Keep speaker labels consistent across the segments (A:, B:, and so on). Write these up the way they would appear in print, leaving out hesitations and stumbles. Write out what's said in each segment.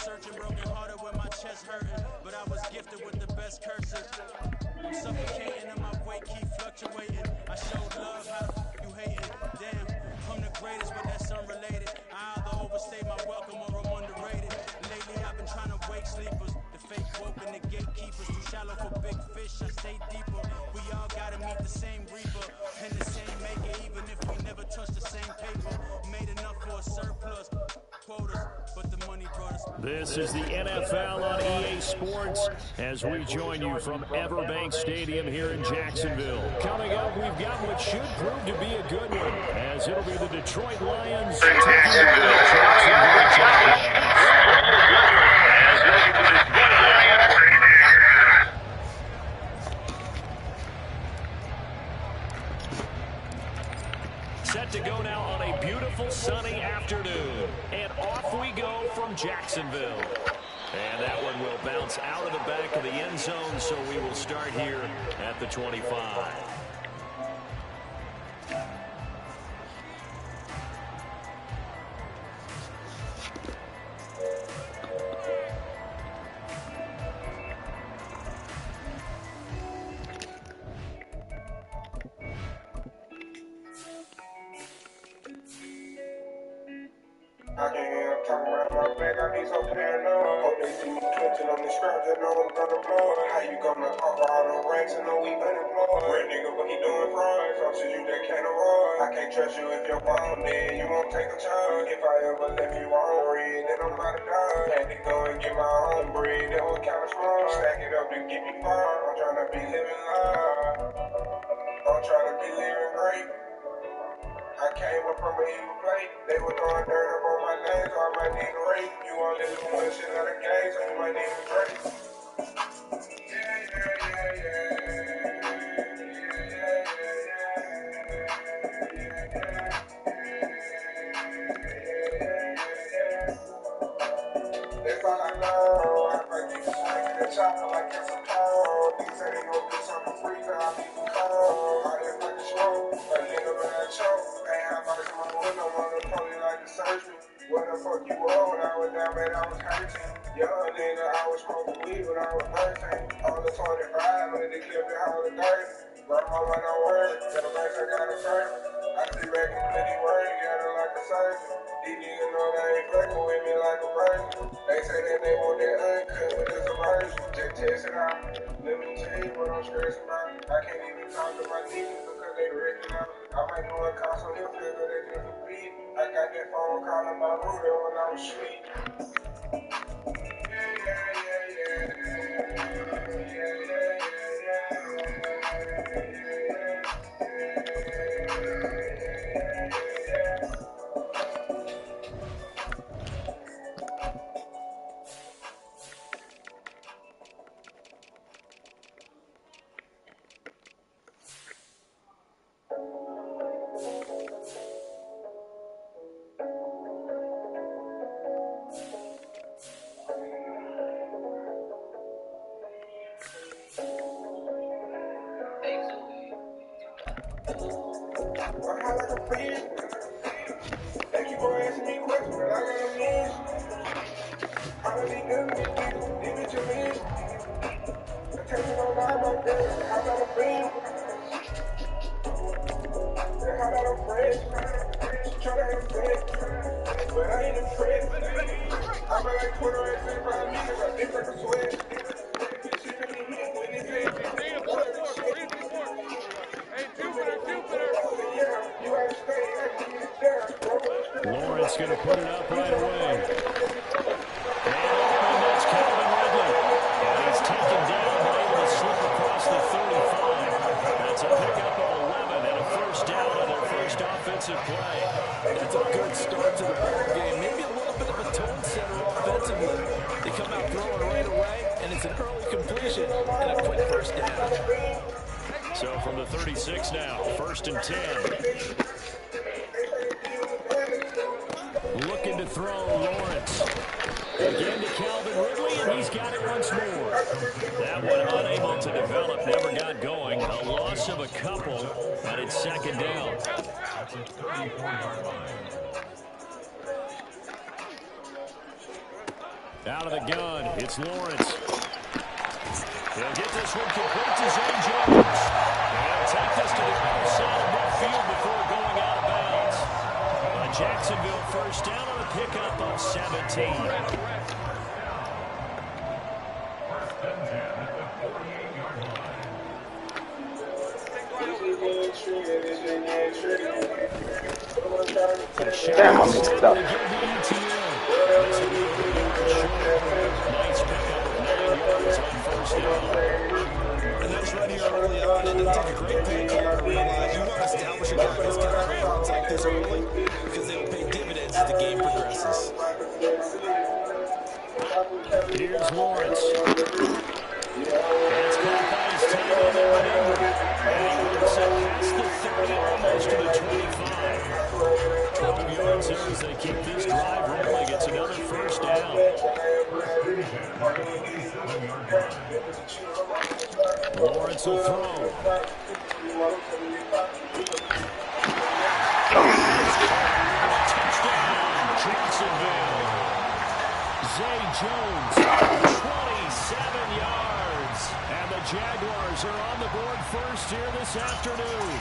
A: searching, broken hearted with my chest hurting, but I was gifted with the best curses. I'm suffocating and my weight keep fluctuating. I showed love, how the f you hating? Damn, I'm the greatest, but that's unrelated. I either overstay my welcome or I'm underrated. Lately I've been trying to wake sleepers, the fake woke and the gatekeepers. Too shallow for big fish, I stay deeper. We all gotta meet the same reaper and the same maker, even if we never touch the same paper. Made enough for a surplus quotas, but the money brought us.
B: This is the NFL on EA Sports as we join you from Everbank Stadium here in Jacksonville. Coming up, we've got what should prove to be a good one, as it'll be the Detroit Lions taking on the Jacksonville Jaguars. Set to go now on a beautiful sunny afternoon. And off we go from Jacksonville. And that one will bounce out of the back of the end zone, so we will start here at the 25.
C: I can't hear him talking around my back, I be so paranoid. Hope they see me twitching on the scrap, just know I'm gonna blow it. How you gonna offer all them ranks and know we unemployed? Real nigga, what he doing fraud? Some shit you just can't avoid. I can't trust you if you're wrong, then you won't take a charge. If I ever left you on red, then I'm about to die. Had to go and get my own bread, that was kinda small. Stack it up to get me far, I'm tryna be living life. I'm tryna be living great. I came up from an evil place. They were throwing dirt up on my name, so I might need a rape. You want to listen to shit out of game, so you might need a drink. That's all I know. I might be swinging the chopper like it's a pole. These say they gon' do something free, cause I be cold. All that fucking smoke, a nigga when I choke. Ain't have my in my window, on the police like to search me. What the fuck you were when I was down, man, I was hurting. Young nigga, I was smoking weed when I was 13. On the 25, in the clip and all the 30. Grandma don't work, the banks I got a first. I sit back and plenty work, got her like a surgeon. These niggas know they ain't fucking with me like a virgin. They say that they want that uncut, but it's a version. Just test it out. Let me tell you what I'm stressing about. I can't even talk to my niggas because they wrecking out. I might go and call some hill figure, they just a beat. I got that phone calling my Rudy when I was sweet.
B: Lawrence going to put it up right away. And that's Calvin Ridley. And he's taken down, but able to slip across the 35. That's a pickup of 11 and a first down on their first offensive play.
D: That's a good start to the ball game. Maybe a little bit of a tone setter offensively. They come out throwing right away, and it's an early completion and a quick first down.
B: So from the 36 now, first and 10. Looking to throw Lawrence. Again to Calvin Ridley, and he's got it once more. That one unable to develop, never got going. A loss of a couple, and it's second down. Out of the gun, it's Lawrence. He'll get this one complete to Zay Jones. He'll take this to the other side of midfield before going out of bounds. A Jacksonville first down on a pickup of 17.
E: Damn, I mixed it up.
D: And that's right here early on. It didn't take a great play call to realize you want to establish a guy that's kind of grounds like this early because they'll pay dividends as the game progresses.
B: Here's Lawrence. It's caught by his tight end there with Ingram. And he works it past the 30, almost to the 25. 12 yards there as they keep this drive rolling. It's another first down. Lawrence will throw. Touchdown, Jacksonville. Zay Jones, 27 yards. And the Jaguars are on the board first here this afternoon.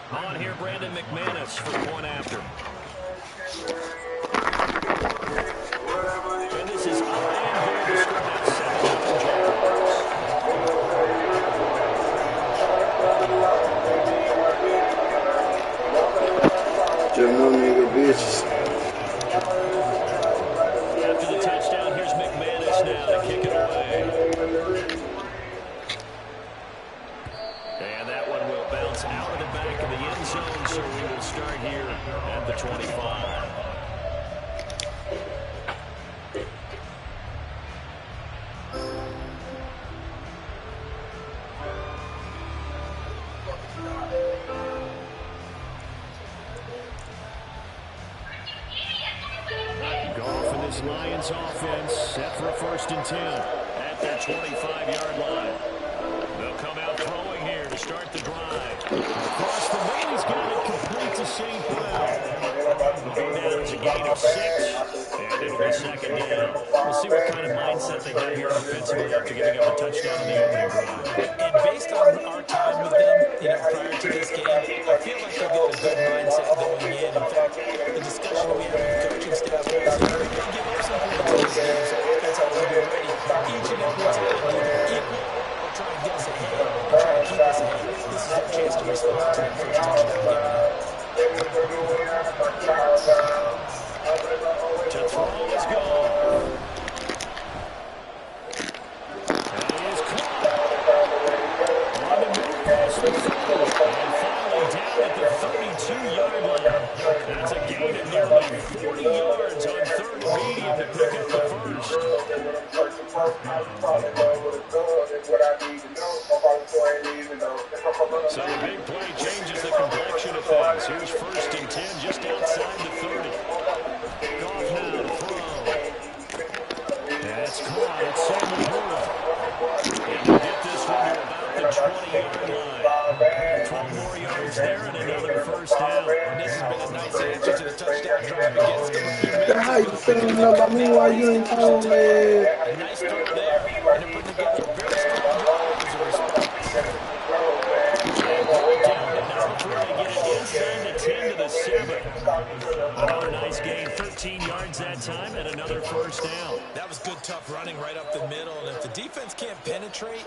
B: On here, Brandon McManus for the one after. And this is up and here to start at 7 Jaguars.
E: Just no nigga bitches.
B: After the touchdown, here's McManus now to kick it away. And that one will bounce out of the back of the end zone, so we will start here at the 25. Goff and this Lions offense set for a 1st and 10 at their 25-yard line. They'll come out throwing here to start the drive. Across the middle, he's got it complete to St. Brown. Go down as a gain of 6, and it'll be 2nd down. We'll see what kind of mindset they have here offensively after giving up a touchdown in the opening drive.
D: And based on our time with them, prior to this game, I feel like they've got a good mindset going in. In fact, the discussion we had with the coaching staff was they're going to give up some points in this game, so offense has to be ready each and every time, either equal or try and get us ahead and try and keep us ahead. This is our chance to respond to that first touchdown given up.
B: To throw is gone. And he is caught. On the move past the 30. And finally down at the 32-yard line. That's a gain of nearly 40 yards on 3rd and medium to pick up the first. So the big play changes the complexion of things. Here's 1st and 10 just outside the 30. Goff now to throw. And it's caught at Samuel Hurd. And we'll get this one to about the 20-yard line. 12 more yards there and another first down.
D: And this has been a nice answer to the touchdown drive against them.
E: How you feeling about me while you ain't home, man?
D: A nice throw there, and they're putting together a very strong drive as a response.
B: Down to number 3 to get it inside the 10 to the 7. Another nice gain, 13 yards that time, and another first down.
D: That was good, tough running right up the middle, and if the defense can't penetrate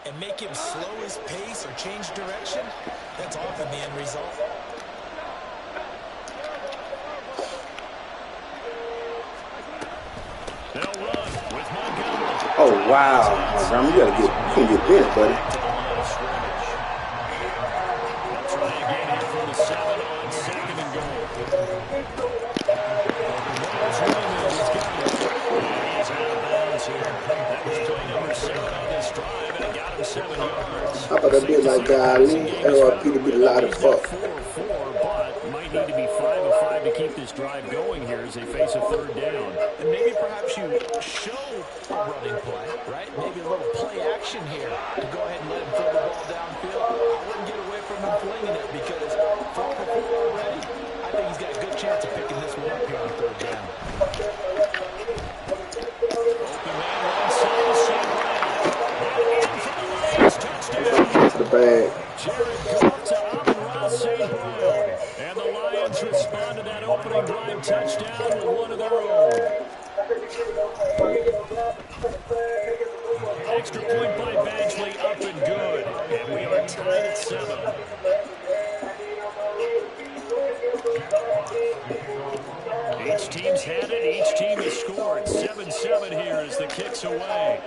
D: and make him slow his pace or change direction, that's often the end result.
B: They'll run with Montgomery.
E: Oh, wow. Montgomery, you gotta get bent, buddy.
B: To the line of scrimmage. They'll try again here from the 7 on 2nd and goal. Miles Raymond has got it. And he's out of bounds here. That was play number 7 on this drive, and it got him 7 yards.
E: How about that bit like God? LRP to be a lot of fuck.
B: 4-4, but might need to be 5 of 5 to keep this drive going here as they face a 3rd down.
D: And maybe perhaps you show a running play, right? Maybe a little play action here to go ahead and let him throw the ball downfield. I wouldn't get away from him flinging it because for chance of picking this one up here on third down.
E: To the bag.
B: Jared Goff to Amon-Ra St. Brown. And the Lions respond to that opening drive touchdown with one of their own. Extra point by Badgley, up and good. And we are tied at 7. Each team's had it. Each team has scored. 7-7 here as the kick's away.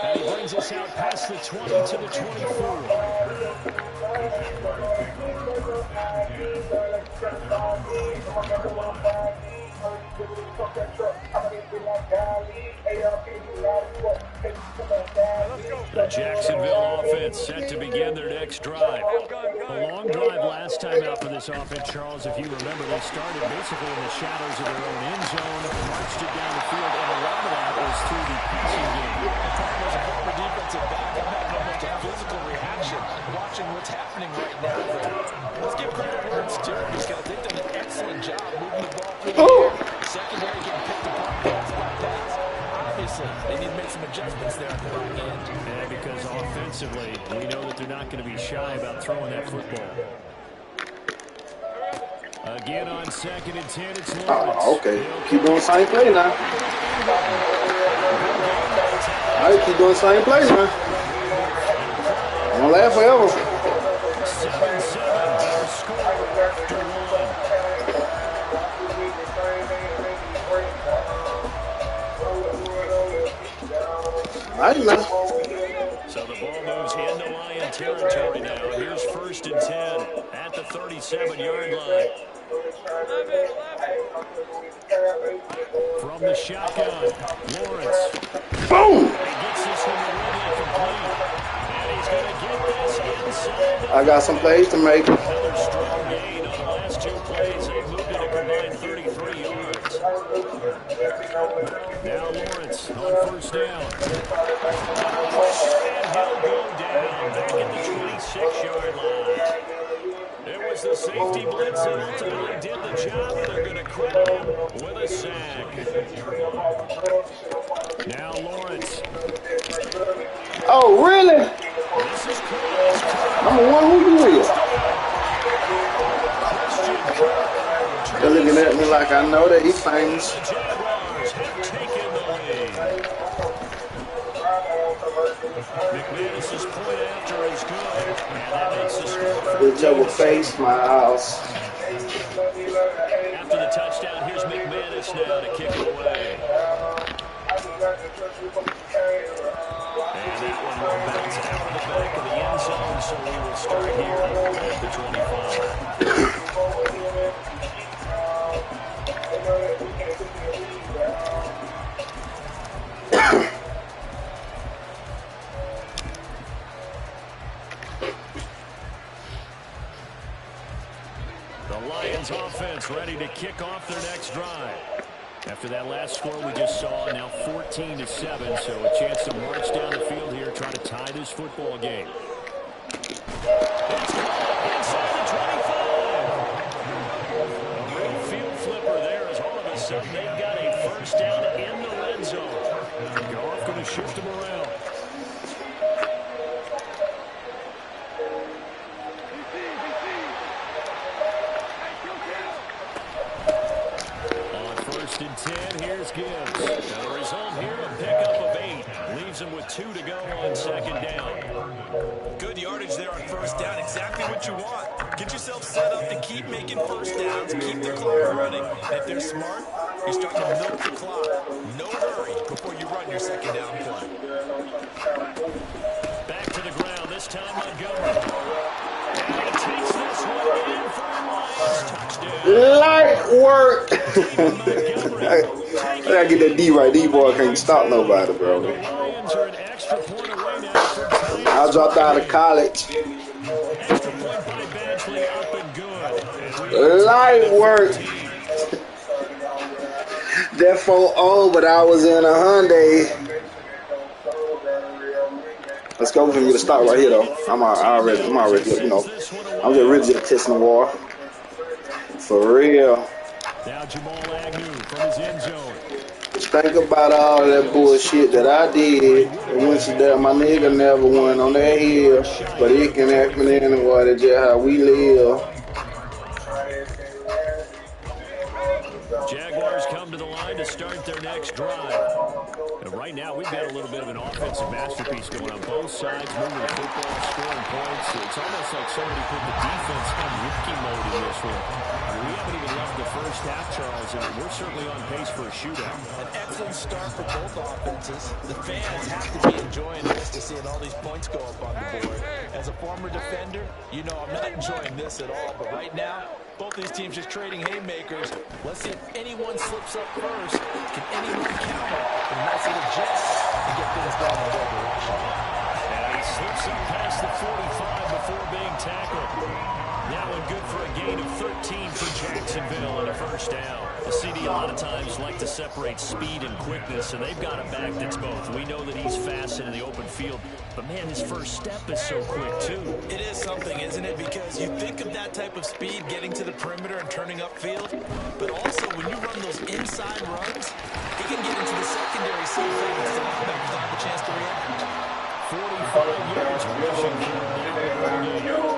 B: And he brings us out past the 20 to the 24. The Jacksonville offense set to begin their next drive. A long drive last time out for this offense, Charles. If you remember, they started basically in the shadows of their own end zone, marched it down the field, and a lot of that was through the passing game.
D: There's a former defensive back. I'm having almost a physical reaction watching what's happening right now. Let's give credit where it's due because they've done an excellent job moving the ball through the air. Secondary getting picked apart pass by pass. Obviously, they need to make some adjustments there at the back end.
B: Yeah, because offensively, we know that they're not going to be shy about throwing that football. Again on 2nd and 10, it's Lawrence.
E: Oh, okay. Keep doing the same play now. All right, keep doing the same play now. Don't last forever.
B: 7-7, their score after 1.
E: Right now.
B: So the ball moves into Lion territory now. Here's 1st and 10 at the 37-yard line. From the shotgun, Lawrence.
E: Boom!
B: He gets this one really complete. And he's going to get this inside.
E: I got some plays to make.
B: Another strong gain on the last 2 plays. They moved it a combined 33 yards. Now Lawrence on 1st down. And he'll go down back at the 26-yard line. It was the safety blitz that ultimately did the job, and they're going to credit him with a sack. Now Lawrence.
E: Oh, really?
B: This is close.
E: Number one, who you with? They're looking at me like I know that he famous.
B: The Jaguars have taken the lead. McManus's point after is good, and that makes the score.
E: Whichever face my house.
B: After the touchdown, here's McManus now to kick it away. And that one will bounce out of the back of the end zone, so we will start here at the 25. The Lions offense ready to kick off their next drive. After that last score we just saw, now 14-7, so a chance to march down the field here, try to tie this football game. It's caught inside the 25. A real field flipper there as all of a sudden they've got a 1st down in the red zone. Goff going to shift them around. On 1st and 10, here's Gibbs. And the result here, a pickup of 8. Leaves him with 2 to go on 2nd down.
D: Good yardage there on 1st down. Exactly what you want. Get yourself set up to keep making 1st downs, keep the clock running. And if they're smart, you're starting to milk the clock. No hurry before you run your 2nd down play. Back to the ground, this time Montgomery. And he takes this one in for a Lions touchdown.
E: Light work. I gotta get that D right. D-boy can't stop nobody, bro.
B: The Lions are an extra point away now from tying.
E: I dropped out of college.
B: Extra point by Badgley, up and good.
E: Light work. That 4-0, but I was in a Hyundai. Let's go. We're gonna get a start right here, though. I'm already, you know, I'm just really just testing the water. For real.
B: Now Jamal Agnew from his end zone.
E: Just think about all that bullshit that I did. And once that my nigga never went on that hill, but it can happen anyway. That's just how we live.
B: Jaguars come to the line to start their next drive. And right now, we've got a little bit of an offensive masterpiece going on both sides, moving the football, scoring points. It's almost like somebody put the defense on rookie mode in this one. We haven't even left the first half, Charles, and we're certainly on pace for a shootout.
D: An excellent start for both offenses. The fans have to be enjoying this to seeing all these points go up on the board. As a former defender, you know I'm not enjoying this at all. But right now, both these teams just trading haymakers. Let's see if anyone slips up first. Can anyone counter? And nice little jet and get things going in their direction.
B: And he slips up past the 45 before being tackled. Now and good for a gain of 13 for Jacksonville and a first down. The CD a lot of times like to separate speed and quickness, and they've got a back that's both. We know that he's fast in the open field, but man, his first step is so quick too.
D: It is something, isn't it? Because you think of that type of speed getting to the perimeter and turning upfield, but also when you run those inside runs, he can get into the secondary so fast the linebackers don't have a chance to react.
B: 45 yards rushing for him.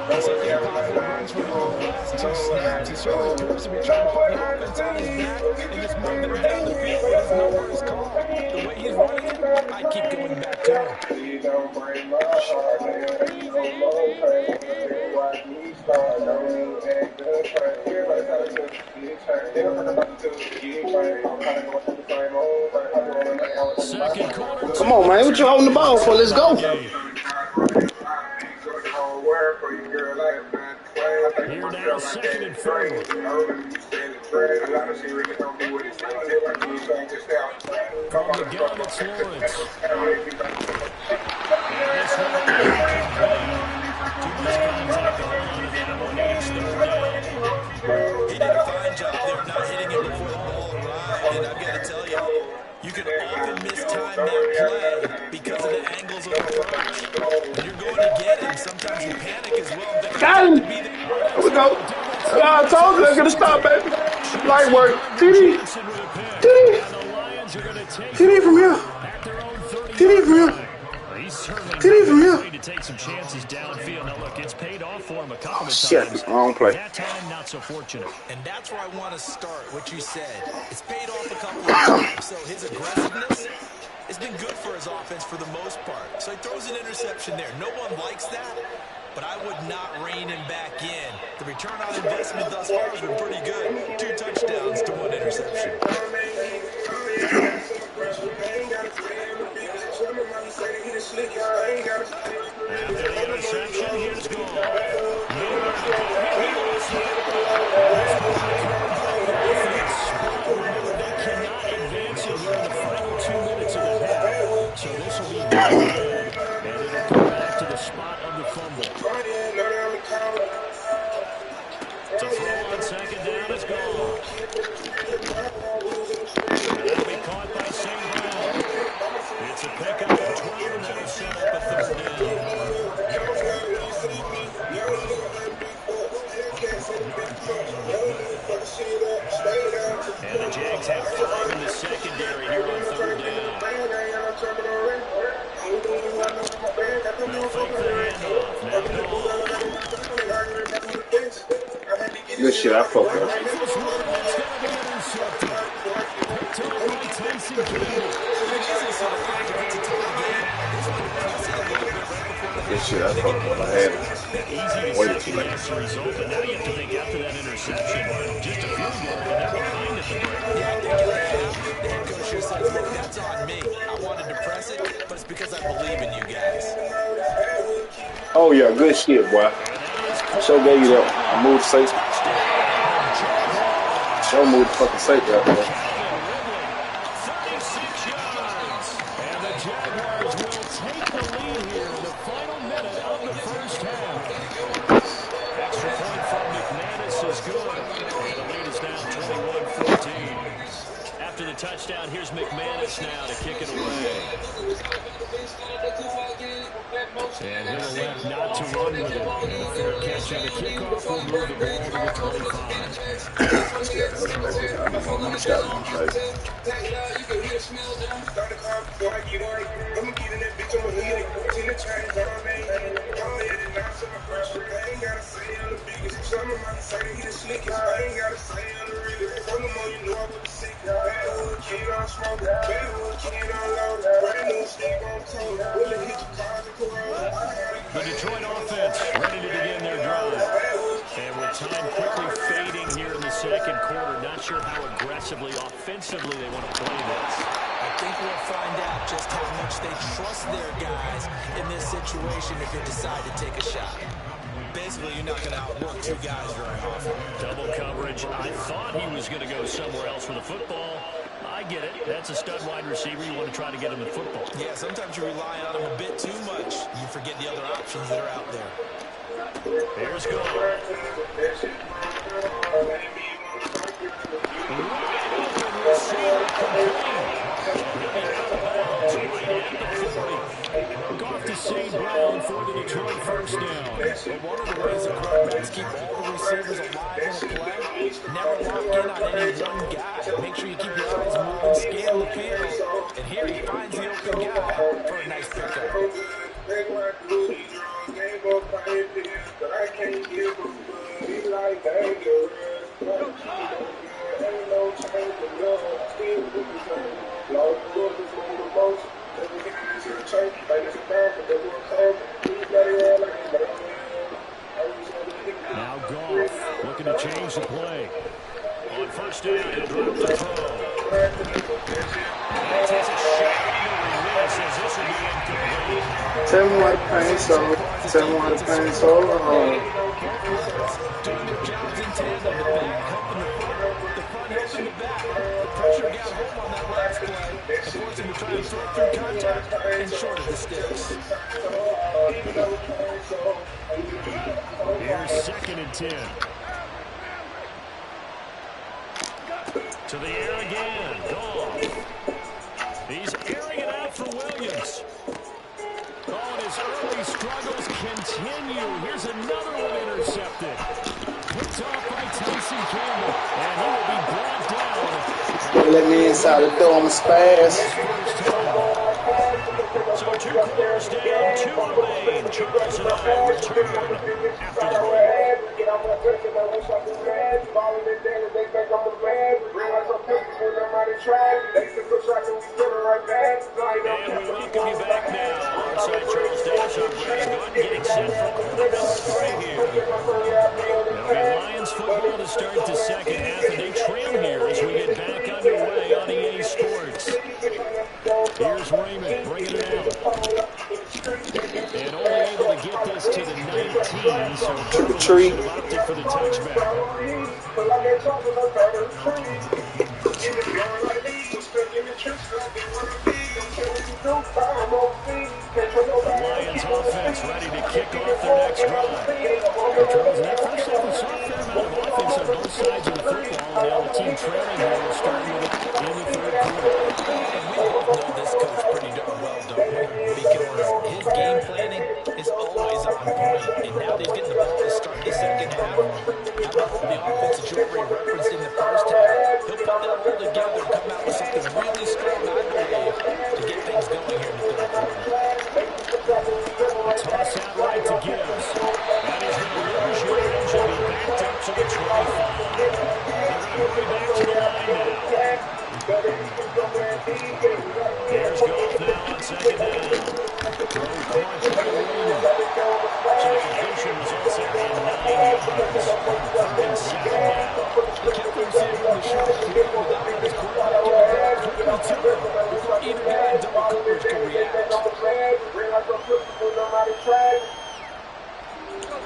D: He's hitting pocket runs for the last two snaps. He certainly appears to be trying to put the offense on his back and just move them down the field when his number is called. The way he's running it, I keep going back to him.
B: Second quarter.
E: Come on, man. What you holding the ball for? Let's go.
B: Here now, second and 4. From the gun, it's Lawrence. And this one, too much contact going on in that one. It's third down.
D: He did a fine job there not hitting it before the ball arrived, and I've got to tell you, you can often mistime that play because of the angles of approach. When you're going to get him, sometimes you panic as well.
E: Got him. Here we go. I told you they're going to stop, baby. Light work. TD. TD. TD from here. TD from here. TD from here.
B: To take some chances downfield. Now look, it's paid off for him a couple of
E: Shit,
B: times.
E: wrong play.
B: That time, not so fortunate.
D: And that's where I want to start, what you said. It's paid off a couple of times, so his aggressiveness has been good for his offense for the most part. So he throws an interception there. No one likes that, but I would not rein him back in. The return on investment thus far has been pretty good. 2 touchdowns to 1 interception.
B: After the interception, here's goal. They cannot advance it here in the final 2 minutes of the half. So this will be good. And it'll come back to the spot of the fumble. To throw on second down is gone. And that'll be caught by St. Brown. It's a pickup of 12, and that'll set up a third down. And the Jags have 5 in the secondary here on third down. They'll fake the handoff. Now ball.
E: Good shit, I fucked up. Good shit, I fucked up. I had it. Way too late.
B: Result, but now you have to think after that interception, just a field goal, and they're behind at the break.
D: Yeah, I think you're right. The head coach just said, look, that's on me. I wanted to press it, but it's because I believe in you guys.
E: Oh, yeah, good shit, boy. Show gave you that. I moved safe. Show moved fucking safety out there.
B: 36 yards. And the Jaguars will take the lead here in the final minute of the first half. Extra point from McManus is good. And the lead is now 21-14. After the touchdown, here's McManus now to kick it away. And he'll elect not to run with it. And a fair catch on the kickoff will move the ball to the 25. The Detroit offense ready to begin their drive. And with time quickly fading here in the second quarter, not sure how aggressively, offensively they want to play this.
D: I think we'll find out just how much they trust their guys in this situation if they decide to take a shot. Basically, you're not going to outwork two guys very often.
B: Double coverage. I thought he was going to go somewhere else with the football. I get it. That's a stud wide receiver. You want to try to get him the football.
D: Yeah, sometimes you rely on him a bit too much. You forget the other options that are out there.
B: Here's goal. Off to St. Brown for the Detroit first down.
D: But one of the ways the quarterbacks keep all the receivers alive in a play, never lock in on any one guy. Make sure you keep your eyes moving, scan the field. And here he finds the open guy for a nice pickup.
B: Now Goff looking to change the play. On first down, he'll drop the throw. He takes a shot on the release as this will be incomplete.
E: Tell me why the pain so. Tell me why the pain so.
D: Doing their jobs in tandem. The back helping the front helping the back. The pressure got home on that last play. And forced him to try to throw through contact and short of the sticks.
B: Here's 2nd and 10. To the air again. Goff. He's airing it out for Williams. Oh, and his early struggles continue. Here's another one intercepted. Picked off by Tyson Campbell. And he will be brought down.
E: Let me inside the door. I'm a spaz.
B: So 2 quarters down, 2 remain. Charles and I return after the break. And we welcome you back now. Onside Charles Davis, I'm Brandon Gunn, getting set for quarter number 3 here. Now we have Lions football to start the second half, and they trail here as we get back underway on EA Sports. Here's Raymond bringing it out. And only able to get this to the 19, so Cardinals should have opted for the touchback. The Lions offense ready to kick off their next drive. Charles, in that first half, we saw a fair amount of offense on both sides of the football, and now the team trailing here, starting with it in the 3rd quarter.
D: And we both know this coach pretty darn well, don't we? Because his game planning is always on point. And now that he's getting the ball to start the second half, how about all the offense that you already referenced in the first half? He'll put that all together and come out with something really strong, I believe, to get things going here in the 3rd quarter.
B: Toss out right to Gibbs. That is going to lose yards and be backed up to the 25. They're going to hurry back to the line now. Here's Goff now on 2nd down. Throw caught by Williams. So the completion results in 9 yards. 3rd and 7 now.
D: He kept himself in the short field without his quarterback getting back quickly to him before either guy in double coverage could react.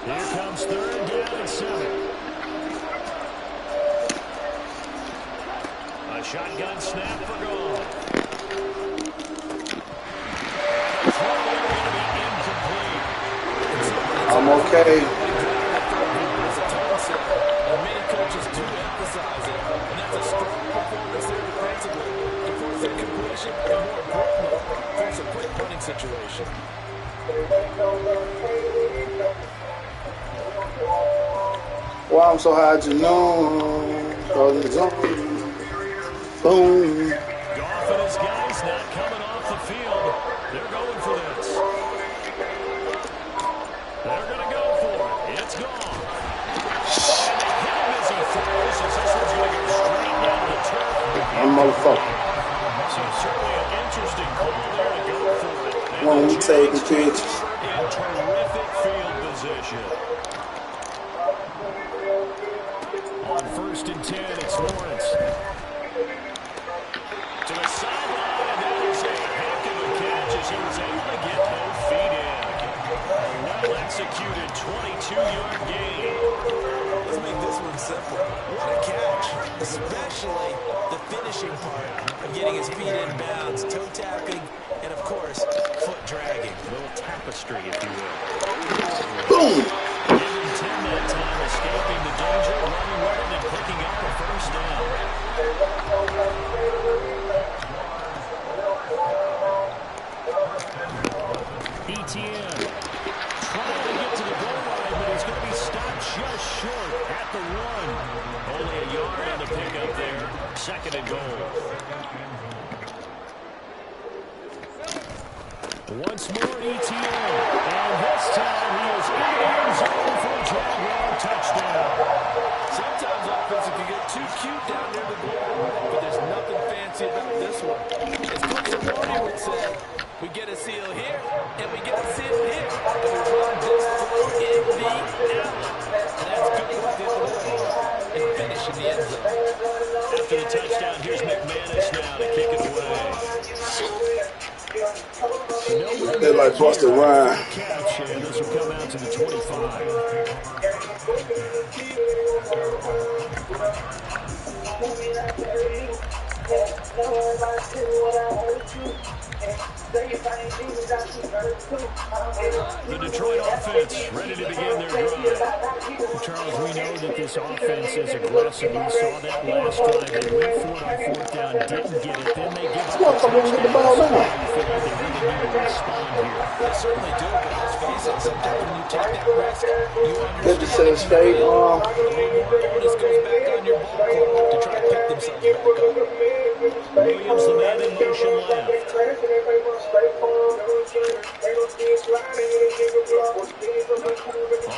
B: Here comes 3rd down and 7. A shotgun snap for Goff.
E: I'm okay.
D: And many coaches do emphasize it, and that's a strong performance there defensively to force that completion, and more importantly, force a quick punting situation.
E: Why I'm so high, you know. Boom.
B: Goff and his guys not coming off the field. They're going for this. They're going to go for it. It's gone. And they hit him as he throws, as this one's going to go straight down the turf.
E: I'm motherfucker.
B: So certainly an interesting call there to go for it. And
E: When we take the pitch.
B: in terrific field position. On 1st and 10, it's Lawrence. To the sideline, and that is a heck of a catch as he was able to get both feet in. A well-executed 22-yard gain.
D: Let's make this one simple. What a catch, especially the finishing part of getting his feet in bounds, toe tapping, and of course, foot dragging.
B: A little tapestry, if you will.
E: Boom.
B: Giving Tim that time, escaping the danger, running with it, and picking up the first down. ETN trying to get to the goal line, but he's going to be stopped just short at the 1. Only a yard on the pickup there. 2nd and goal. Once more, ETN. And this time he is in the end zone for a Jaguar touchdown.
D: Sometimes offensive can get too cute down near the goal, but there's nothing fancy about this one. As Coach Marty would say, we get a seal here, and we get a seal here. And we run this through in the outlet. And that's good work there for the ball and finish in the end zone.
B: After the touchdown, here's McManus now to kick it away.
E: They're like Busta Rhymes.
B: Catch, and this will come out to the 25. The Detroit offense ready to begin their drive. Charles, we know that this offense is aggressive. We saw that last drive. They went for it on 4th down, didn't get it. Then they give up a touchdown.
E: Get the ball down.
B: I feel like they really need to respond here.
D: They certainly do, but let's face it, sometimes when you take that risk, you
E: Good to say
D: understand
E: straight.
D: the onus goes back on your ball club to try to pick themselves back up.
B: Williams, the man in motion left.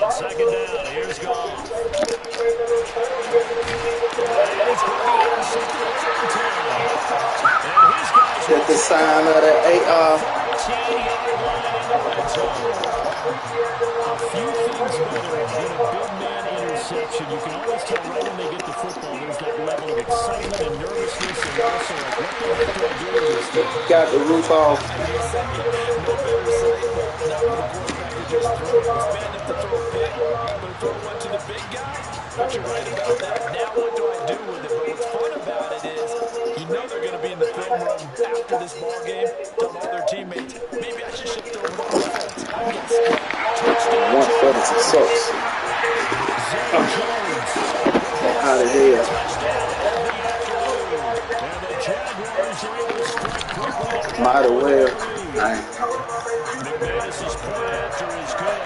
B: On 2nd down, here's Goff. And he's going to be intercepted at 10. And his guys
E: Get the sign of the AR.
B: 14-yard line in the red zone. A few things better than a big man interception. You can always tell right when they get the football, there's that level of excitement and nervousness, and also like, what the heck do I do with this thing?
E: Got the roof off.
D: No better sight, not for the quarterback to just throw it. He's bad enough to throw a pick, but throw one to the big guy. But you're right about that. Now what do I do with it? But what's fun about it is, you know they're going to be in the film room after this ball game, telling all their teammates, maybe I should shift over to offense. Touchdown.
E: 140 sucks. Out of here. Might as well.
B: McManus's point after is good.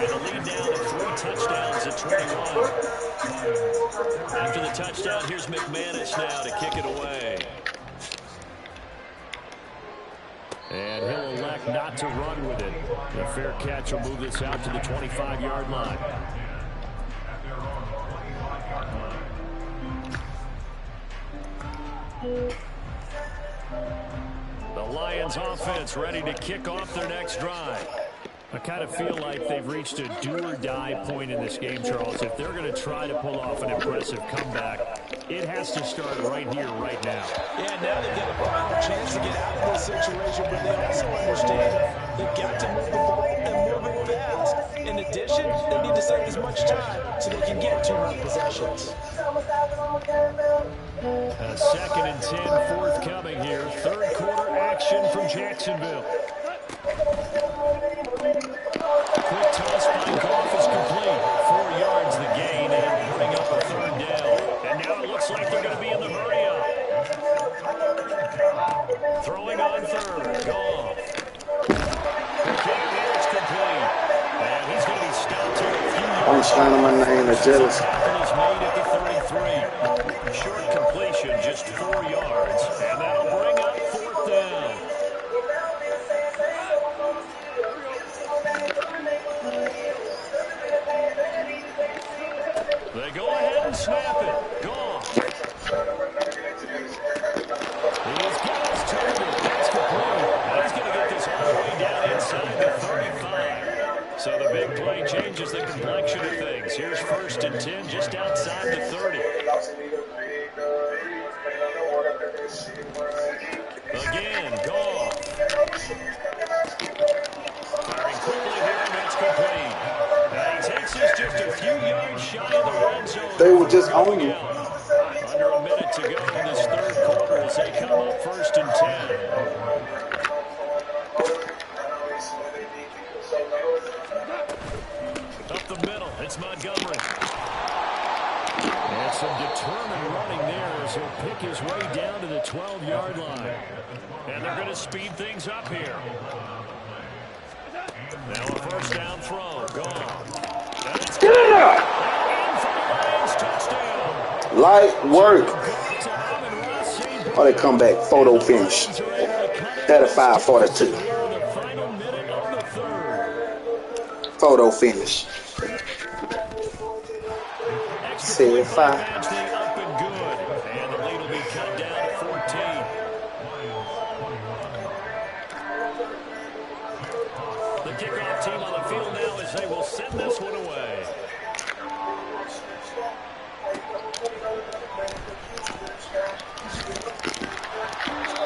B: And a lead down to 3 touchdowns at 21. After the touchdown, here's McManus now to kick it away. And he'll elect not to run with it. The fair catch will move this out to the 25-yard line. The Lions offense ready to kick off their next drive. I kind of feel like they've reached a do-or-die point in this game, Charles. If they're going to try to pull off an impressive comeback, it has to start right here, right now.
D: Yeah, now they've got a final chance to get out of this situation, but they also understand they've got to move the ball and move it fast. In addition, they need to save as much time so they can get 2 more possessions.
B: A 2nd and 10 forthcoming here. 3rd quarter action from Jacksonville. Quick toss by Goff is complete. 4 yards the gain and bring up a 3rd down. And now it looks like they're going to be in the hurry up. Throwing on 3rd. Goff. The kick is
E: them slandering my name. They're jealous.
B: Tackle is made at the 33. Short completion, just 4 yards, and that'll bring up 4th down. They go ahead and snap it. Gone. He's got his target. That's complete. And he's going to get this all the way down inside the 35. So the big play changes the complexion of things. Here's 1st and 10 just outside the 30. Again, Goff. Firing quickly here, and that's complete. Now he takes us just a few yards shy of the red zone.
E: They were just on you.
B: Under a minute to go in this 3rd quarter as they come up 1st and 10. Up the middle, it's Montgomery. And some determined running there as he'll pick his way down to the 12-yard line. And they're going to speed things up here. Now a 1st down throw. Gone.
E: Get in there! Light work. Oh, they come back. Photo finish. 35-42. Photo finish. Said 5.
B: And the lead will be cut down to 14. The kickoff team on the field now as they will send this one away.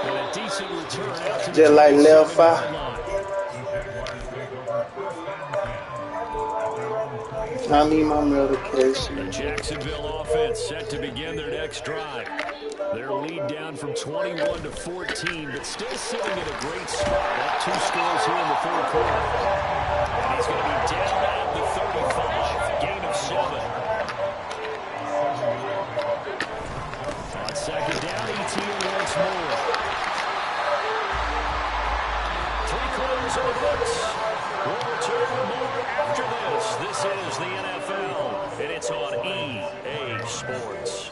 B: And a decent return out to
E: Just like left 5. I need my medication.
B: The Jacksonville offense set to begin their next drive. Their lead down from 21 to 14, but still sitting at a great start. Up 2 scores here in the 3rd quarter. And he's going to be down at the 35, gain of 7. On 2nd down, ETN once more. 3 quarters of the books. We'll return with more after this. This is the NFL, and it's on EA Sports.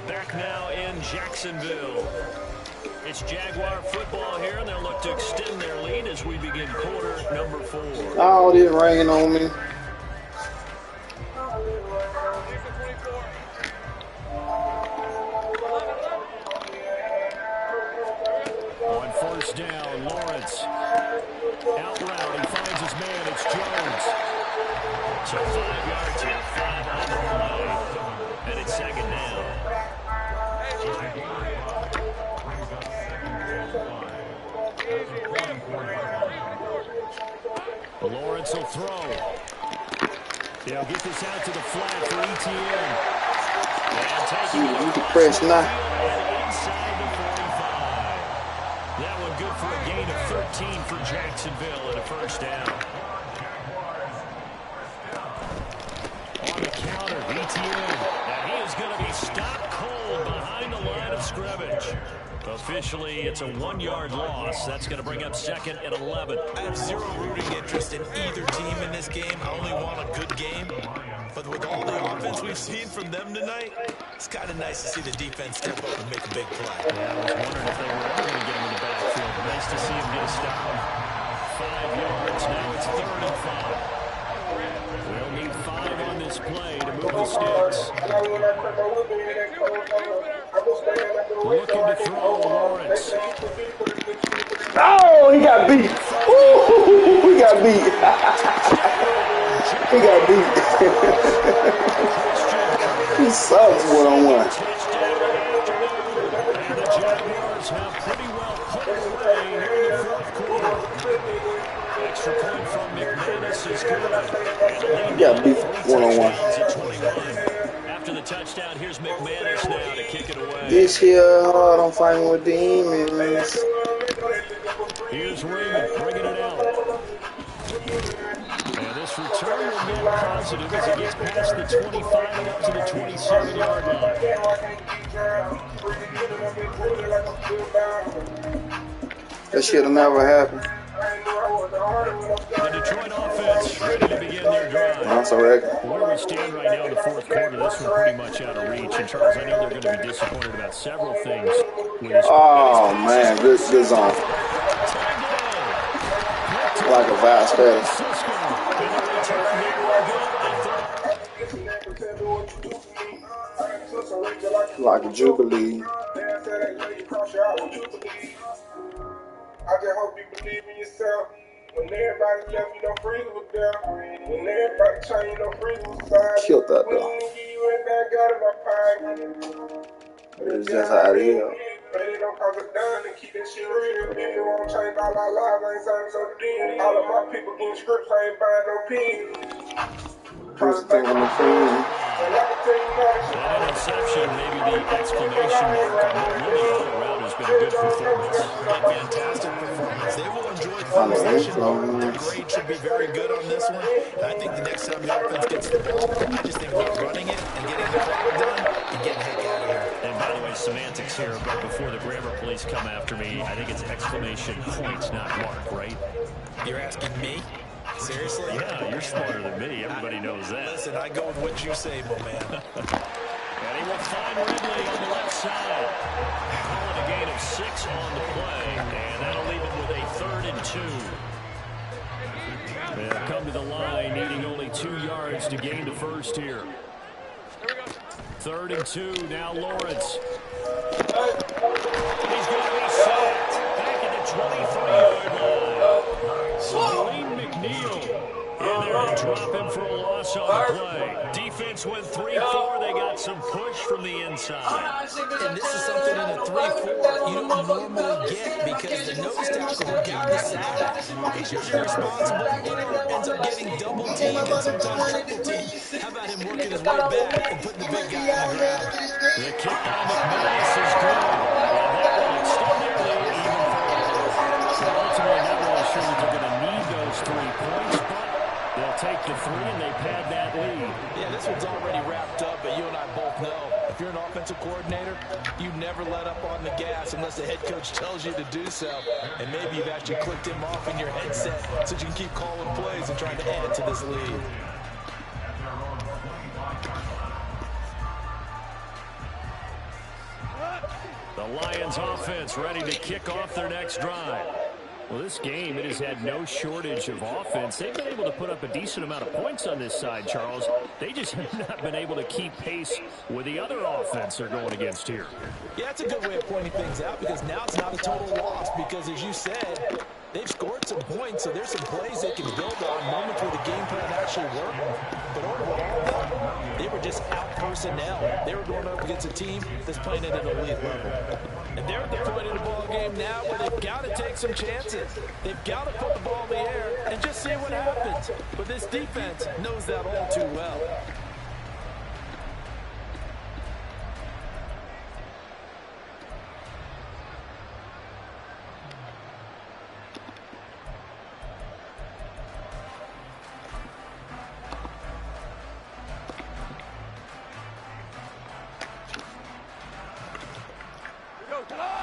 B: Back now in Jacksonville. It's Jaguar football here, and they'll look to extend their lead as we begin quarter number 4.
E: Oh, it didn't rain on me.
B: On 1st down, Lawrence. Out route, he finds his man. It's Jones. So 5 yards here, 5 on the play. And it's 2nd down. Lawrence will throw. He'll get this out to the flat for ETN. And taking
E: You can press now.
B: inside the 45. That one good for a gain of 13 for Jacksonville and a 1st down. On the counter, ETN. And he is going to be stopped cold behind the line of scrimmage. Officially, it's a 1-yard loss. That's going to bring up 2nd and 11.
D: I have zero rooting interest in either team in this game. I only want a good game. But with all the offense we've seen from them tonight, it's kind of nice to see the defense step up and make a big play.
B: Yeah, I was wondering if they were ever going to get him in the backfield. Nice to see him get a stop. 5 yards. Now it's 3rd and 5. We'll need 5 on this play to move the sticks. Looking to throw Lawrence.
E: Oh, he got beat. Ooh, he got beat. He got beat. He sucks 1-on-1.
B: And the Jaguars have pretty well put it away here in the 4th quarter. Extra point from McManus is good.
E: He got beat 1-on-1.
B: After the touchdown, here's McManus now to kick it away.
E: This here, hard, I'm fighting with demons.
B: Here's Raymond bringing it out. And this return will be positive as it gets past the 25 and up to the 27-yard line.
E: That shit'll never happen.
B: The Detroit offense ready to begin their drive. Where we stand right now in the fourth quarter, this one pretty much out of reach. And, Charles, I know they're going to be disappointed about several things.
E: Oh, man. Good zone. Like a vast head. Like a Jubilee.
C: I just hope you believe in yourself. When everybody left, you know, Freezer was there. When everybody changed, you know, Freezer was beside.
E: Killed that though. It's just how it is.
C: But it don't cause a dime and keep that shit real. If you won't change all our lives, I ain't saying so deep. All of my people getting scripts, I ain't buying no pins.
E: First thing on the phone.
B: That interception, maybe the exclamation mark on what really all around has been a good performance.
D: A fantastic performance. They will enjoy the possession. Their grade should be very good on this one. And I think the next time the offense gets the ball, I just think about running it and getting the clock done and getting the heck out of here.
B: And by the way, semantics here, but before the grammar police come after me, I think it's exclamation points, not mark, right?
D: You're asking me? Seriously?
B: Yeah, you're smarter than me. Everybody knows that.
D: Listen, I go with what you say, my man.
B: And he will find Ridley on the left side. Calling a gain of 6 on the play, and that'll leave him with a 3rd and 2. They'll come to the line, needing only 2 yards to gain the first here. 3rd and 2, now Lawrence. He's going to be sacked back at the 23-yard line. Salim McNeil in there to drop him for a loss on the play. Defense went 3-4. They got some push from the inside.
D: And this is something in a 3-4 you don't normally get because the nose tackle will get the sack. He's usually responsible or ends up getting double teamed and sometimes triple teamed. How about him working his way back and putting the big guy on the ground?
B: The kick by McManus is good. And that will extend their lead even further. So ultimately, not really sure that they're going to need those 3 points, but they'll take the 3 and they pad that lead.
D: Yeah, this one's already wrapped up, but you and I both know if you're an offensive coordinator, you never let up on the gas unless the head coach tells you to do so. And maybe you've actually clicked him off in your headset so you can keep calling plays and trying to add to this lead.
B: The Lions offense ready to kick off their next drive. Well, this game, it has had no shortage of offense. They've been able to put up a decent amount of points on this side, Charles. They just have not been able to keep pace with the other offense they're going against here.
D: Yeah, that's a good way of pointing things out because now it's not a total loss because, as you said, they've scored some points, so there's some plays they can build on, moments where the game plan actually worked. But overall, they were just out personnel. They were going up against a team that's playing at an elite level. And they're at the point in the ball game now where they've got to take some chances. They've got to put the ball in the air and just see what happens. But this defense knows that all too well.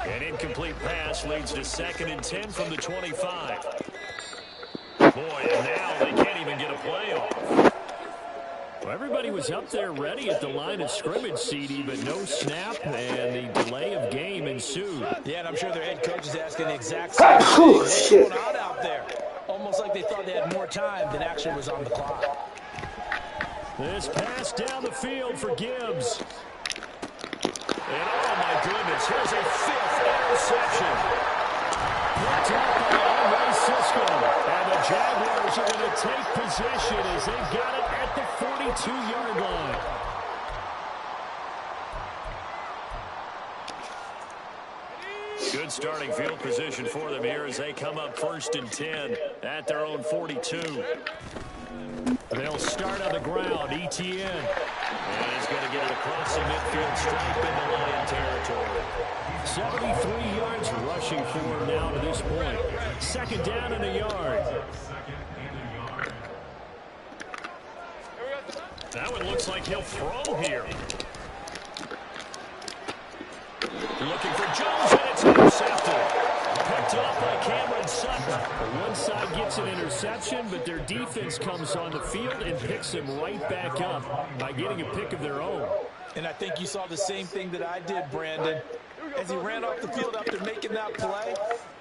B: An incomplete pass leads to 2nd and 10 from the 25. Boy, and now they can't even get a play off. Well, everybody was up there ready at the line of scrimmage, CD, but no snap, and the delay of game ensued.
D: Yeah, and I'm sure their head coach is asking the exact same thing. What's going on out there? Almost like they thought they had more time than actually was on the clock.
B: This pass down the field for Gibbs. And oh my goodness, here's a 5th interception. Picked up by Andre Cisco. And the Jaguars are going to take possession as they got it at the 42-yard line. Good starting field position for them here as they come up 1st and 10 at their own 42. They'll start on the ground, Etienne. And he's going to get it across the midfield stripe into Lion territory. 73 yards rushing for him now to this point. 2nd down and a yard. That one looks like he'll throw here. Looking for Jones, and it's intercepted. Picked up by Cameron Sutton. One side gets an interception, but their defense comes on the field and picks them right back up by getting a pick of their own.
D: And I think you saw the same thing that I did, Brandon. As he ran off the field after making that play,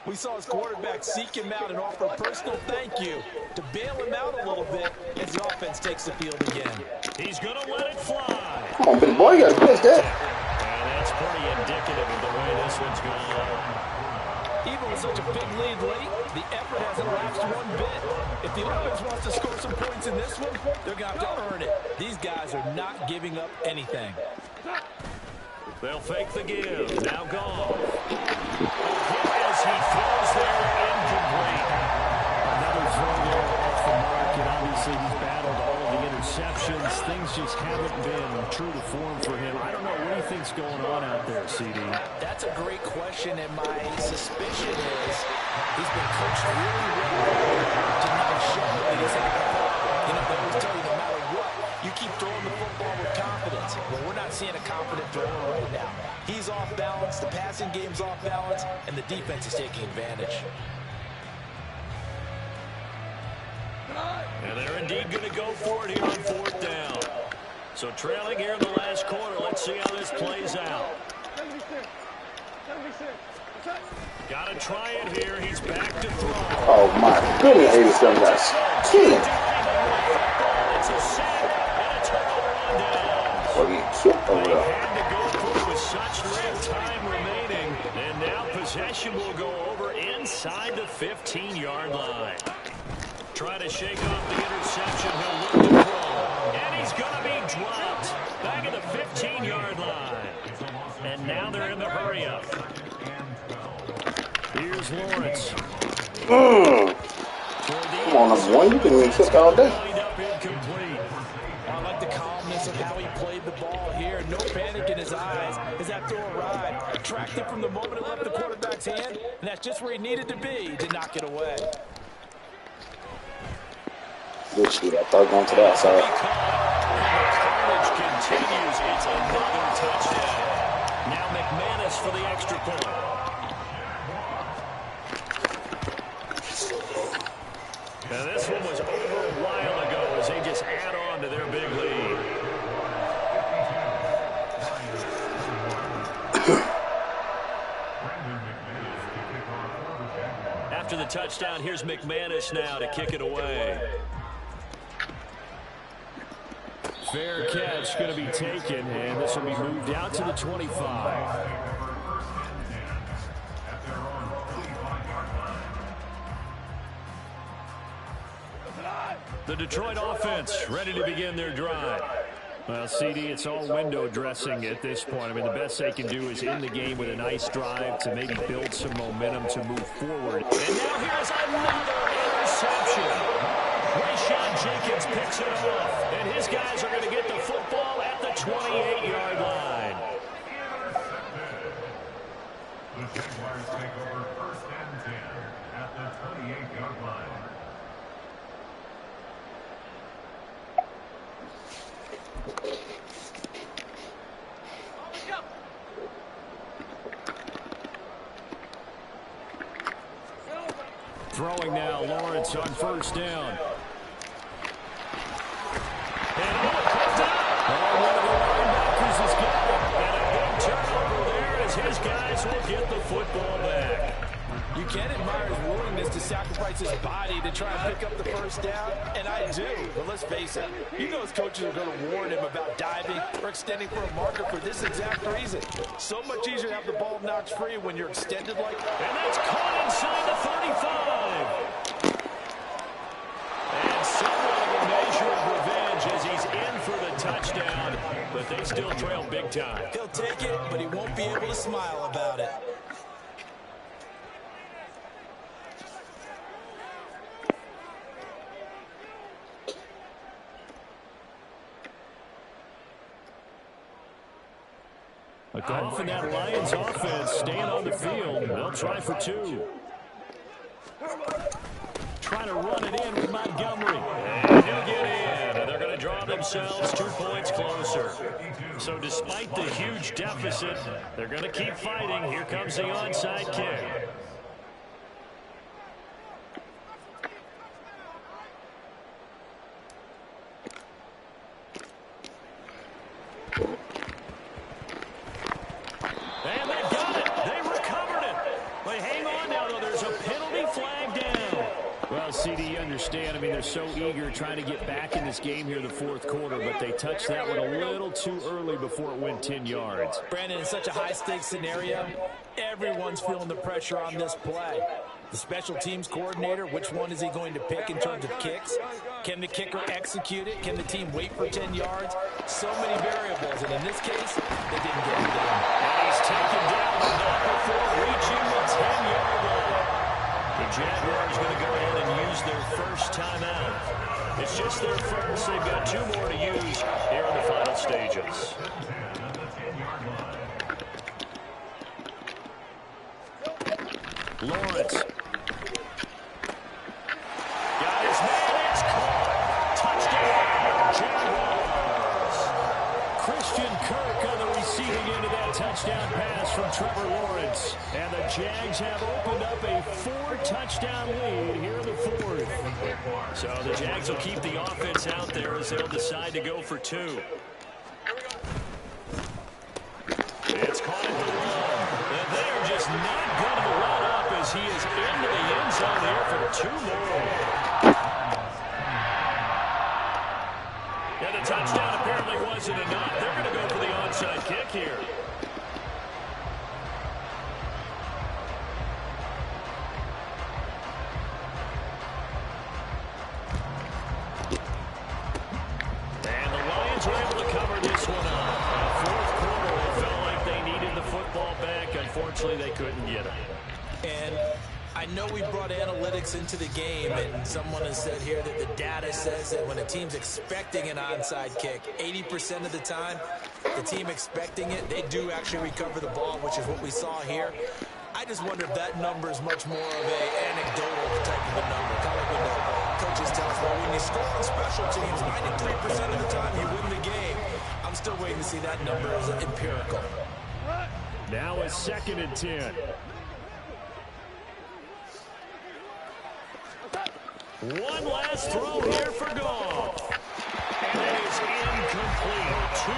D: we saw his quarterback seek him out and offer a personal thank you to bail him out a little bit as the offense takes the field again.
B: He's going to let it fly.
E: Come on, big boy, you got to catch that.
B: And that's pretty indicative of the way this one's going.
D: Even with such a big lead late, the effort hasn't lapsed one bit. If the offense wants to score some points in this one, they're going to have to earn it. These guys are not giving up anything.
B: They'll fake the give. Now gone. As he throws there, incomplete. Another throw there off the mark, and obviously he's battled all of the interceptions. Things just haven't been true to form for him. I don't know. What do you think's going on out there, CD?
D: That's a great question, and my suspicion is he's been coached really well to not show that he's having a problem. You know, they always tell you no matter what, you keep throwing the football with confidence. Well, we're not seeing a confident thrower right now. He's off balance, the passing game's off balance, and the defense is taking advantage.
B: And they're indeed going to go for it here on fourth down. So trailing here in the last quarter. Let's see how this plays out. Got to try it here. He's back to throw.
E: Oh, my goodness. I hate this young guy.
B: It's a sack and a turnover on down.
E: Oh, he tripped over
B: They
E: there.
B: had to go for it with such little time remaining. And now possession will go over inside the 15-yard line. Trying to shake off the interception. He'll look to throw. And he's going to be dropped. Back at the 15-yard line. And now they're in the hurry-up. Here's Lawrence.
E: Come on, number one. You can even sit all day.
D: I like the calmness of how he played the ball here. No panic in his eyes as that throw arrived. Tracked it from the moment it left the quarterback's hand, and that's just where he needed to be to knock it away.
E: Good shit. I thought going to that side.
B: Carnage continues. It's another touchdown. Now McManus for the extra point. Now this one was over a while ago as they just add on to their big lead. After the touchdown, here's McManus now to kick it away. Fair catch going to be taken, and this will be moved out to the 25. The Detroit offense ready to begin their drive. Well, CD, it's all window dressing at this point. I mean, the best they can do is end the game with a nice drive to maybe build some momentum to move forward. And now here's another interception. Rashawn Jenkins picks it off, and his guys are going to get the football at the 28-yard line.
F: The Jaguars take over 1st and 10 at the 28-yard line.
B: Throwing now, Lawrence on 1st down. And one of the linebackers has got it. And a big turnover there as his guys will get the football back.
D: You can admire his willingness to sacrifice his body to try and pick up the 1st down, and I do. But let's face it, you know his coaches are going to warn him about diving or extending for a marker for this exact reason. So much easier to have the ball knocked free when you're extended like that.
B: And that's caught inside the 35. And somewhat of a measure of revenge as he's in for the touchdown, but they still trail big time.
D: He'll take it, but he won't be able to smile about it.
B: A call for that Lions offense staying on the field. They'll try for 2. Trying to run it in with Montgomery. And he'll get in. And they're going to draw themselves 2 points closer. So despite the huge deficit, they're going to keep fighting. Here comes the onside kick. Well, CD, you understand. I mean, they're so eager trying to get back in this game here in the fourth quarter, but they touched that one a little too early before it went 10 yards.
D: Brandon, in such a high-stakes scenario, everyone's feeling the pressure on this play. The special teams coordinator, which one is he going to pick in terms of kicks? Can the kicker execute it? Can the team wait for 10 yards? So many variables, and in this case, they didn't get it done.
B: And he's taken down, but not before reaching the 10-yard line. The Jaguars going to go ahead and use their first timeout. It's just their first. They've got 2 more to use here in the final stages. Lawrence. Got his man. It's caught. Touchdown, Jaguars. Christian Kirk on the receiving end of that touchdown pass from Trevor Lawrence. And the Jags have opened up a 4-touchdown lead here in the fourth. So the Jags will keep the offense out there as they'll decide to go for 2. It's caught at the run. And they're just not going to let up as he is into the end zone here for 2 more. Yeah, the touchdown apparently wasn't enough. They're going to go for the onside kick here. And the Lions were able to cover this one up. In the fourth quarter, it felt like they needed the football back. Unfortunately, they couldn't get it.
D: And I know we brought analytics into the game, and someone has said here that the data says that when a team's expecting an onside kick, 80% of the time, the team expecting it, they do actually recover the ball, which is what we saw here. I just wonder if that number is much more of an anecdotal type of a number. Kind of like when the coaches tell us, well, when you score on special teams, 93% of the time you win the game. I'm still waiting to see that number as empirical.
B: Now it's 2nd and 10. One last throw here for Goff. And it is incomplete. 2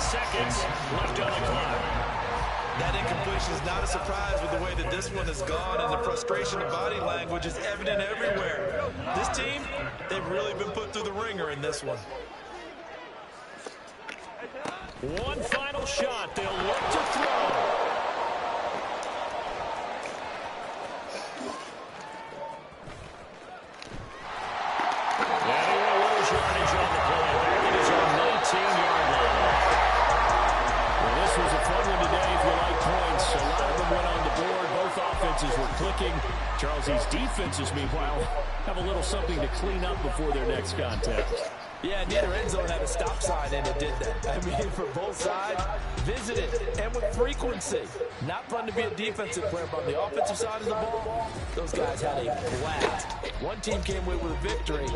B: seconds left on the clock.
D: That incompletion is not a surprise with the way that this one has gone, and the frustration of body language is evident everywhere. This team, they've really been put through the ringer in this one.
B: One final shot. They'll look to throw. Were clicking. Charles, these defenses, meanwhile, have a little something to clean up before their next contest.
D: Yeah, neither end zone had a stop sign, and it did that. I mean, for both sides, visited, and with frequency. Not fun to be a defensive player, but on the offensive side of the ball, those guys had a blast. One team came away with a victory.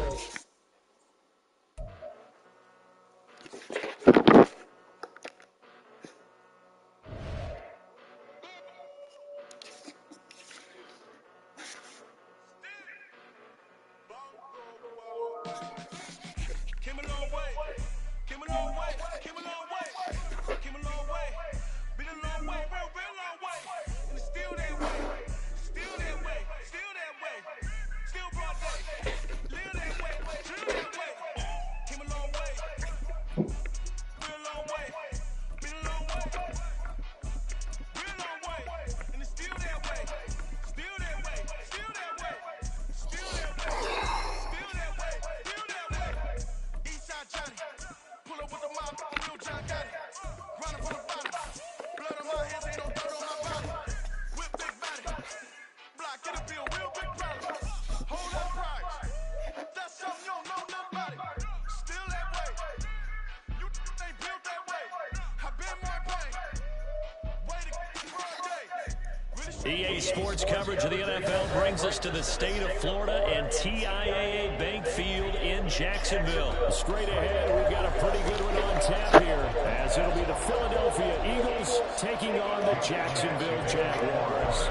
B: EA Sports coverage of the NFL brings us to the state of Florida and TIAA Bank Field in Jacksonville. Straight ahead, we've got a pretty good one on tap here, as it'll be the Philadelphia Eagles taking on the Jacksonville Jaguars.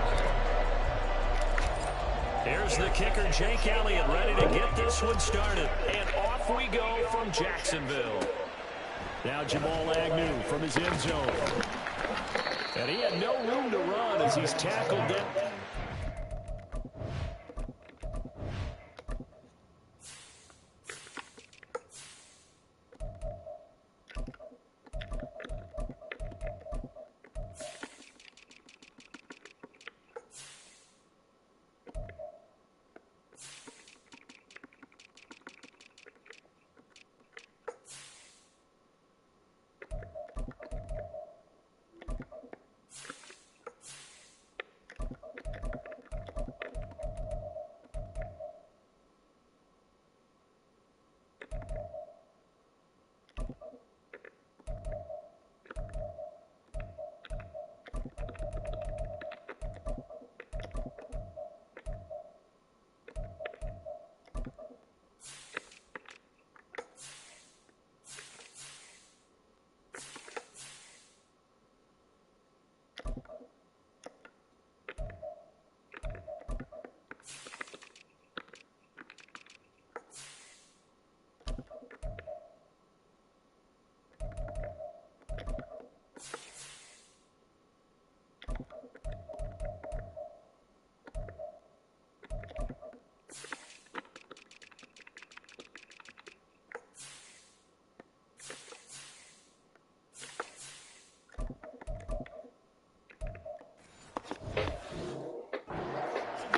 B: Here's the kicker, Jake Elliott, ready to get this one started. And off we go from Jacksonville. Now Jamal Agnew from his end zone. And he had no room to run as he's tackled it.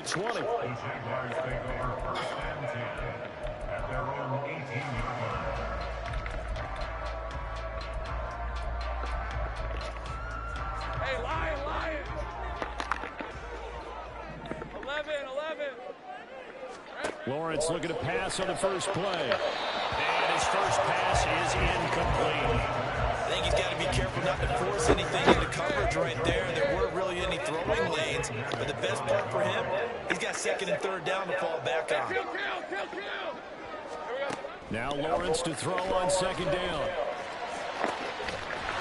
B: 20.
F: The Jaguars take over first and 10 at their own 18-yard line.
G: Hey, Lion! 11.
B: Lawrence looking to pass on the first play. And his first pass is incomplete.
D: I think he's got to be careful not to force anything into coverage right there. There weren't really any throwing lanes. But the best part for him, he's got second and third down to fall back on.
G: Kill.
B: Now Lawrence to throw on second down.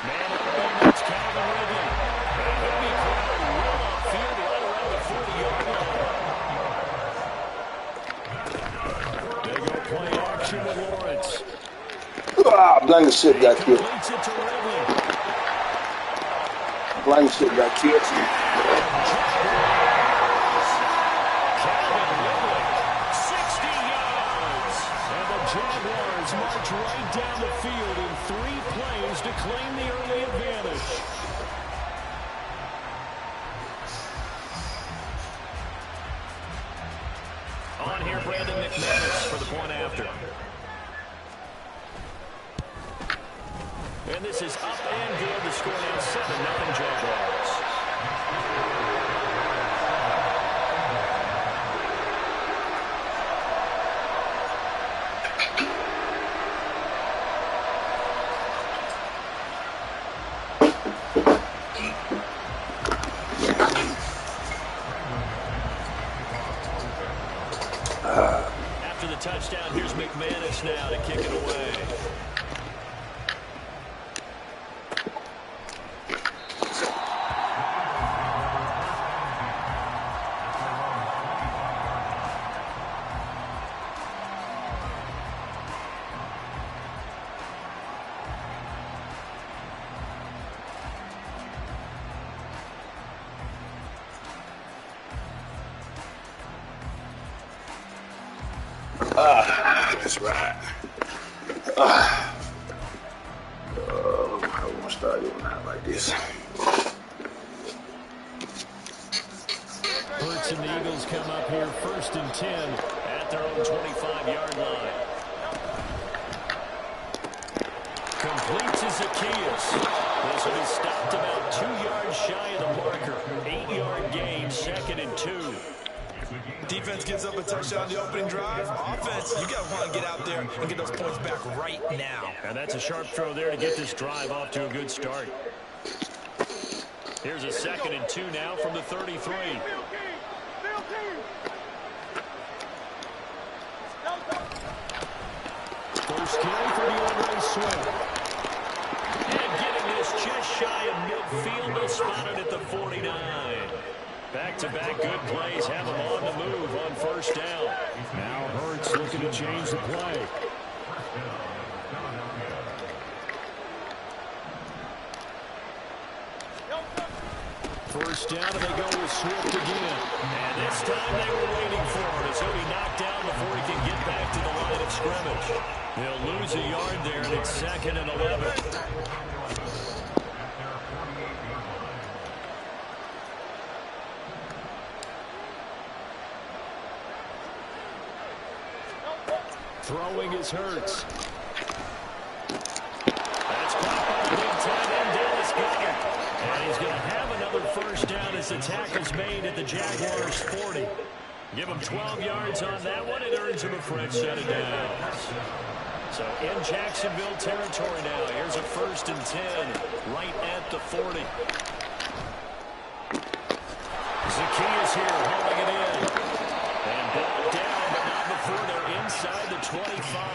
B: Man at the ball, it's Calvin Ridley. And he'll be crowded well upfield right around the 40-yard line. They go play action with Lawrence.
E: Ah, blank shit got killed.
B: Completes it to Ridley.
E: Blank shit got killed.
B: Calvin Ridley, 60 yards. And the Jaguars march right down the field in 3 plays to claim the early advantage. On here, Brandon McManus for the point after. And this is up and good. The score now 7-0 Jaguars. After the touchdown, here's McManus now to kick it away.
E: That's right. I want to start doing that like this.
B: Hurts and the Eagles come up here 1st and 10 at their own 25-yard line. Completes to Zacchaeus. This will be stopped about 2 yards shy of the marker. 8-yard gain, 2nd and 2.
D: Defense gives up a touchdown the opening drive. Offense, you got to want to get out there and get those points back right now.
B: And that's a sharp throw there to get this drive off to a good start. Here's a 2nd and 2 now from the 33. First carry for the Andre Swift. And getting this just shy of midfield, they'll spot it at the 49. Back-to-back good plays have them on the move on first down. Now Hurts looking to change the play. First down, and they go with Swift again. And this time they were waiting for him as he'll be knocked down before he can get back to the line of scrimmage. They'll lose a yard there, and it's 2nd and 11. Throwing is Hurts. That's caught by the big tight end, Dallas Goedert. And he's going to have another first down as the tackle's made at the Jaguars' 40. Give him 12 yards on that one. It earns him a fresh set of downs. So in Jacksonville territory now. Here's a 1st and 10 right at the 40. Zacchaeus here hauling it in. And brought down, but not before they're inside the 25.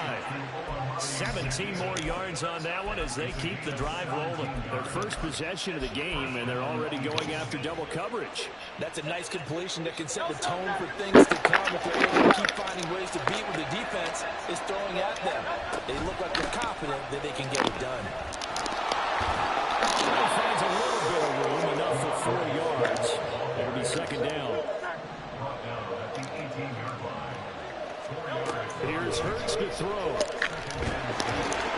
B: 17 more yards on that one as they keep the drive rolling. Their first possession of the game, and they're already going after double coverage.
D: That's a nice completion that can set the tone for things to come if they're able to keep finding ways to beat what the defense is throwing at them. They look like they're confident that they can get it done.
B: He finds a little bit of room, enough for 4 yards. It'll be 2nd down. Here's Hurts to throw.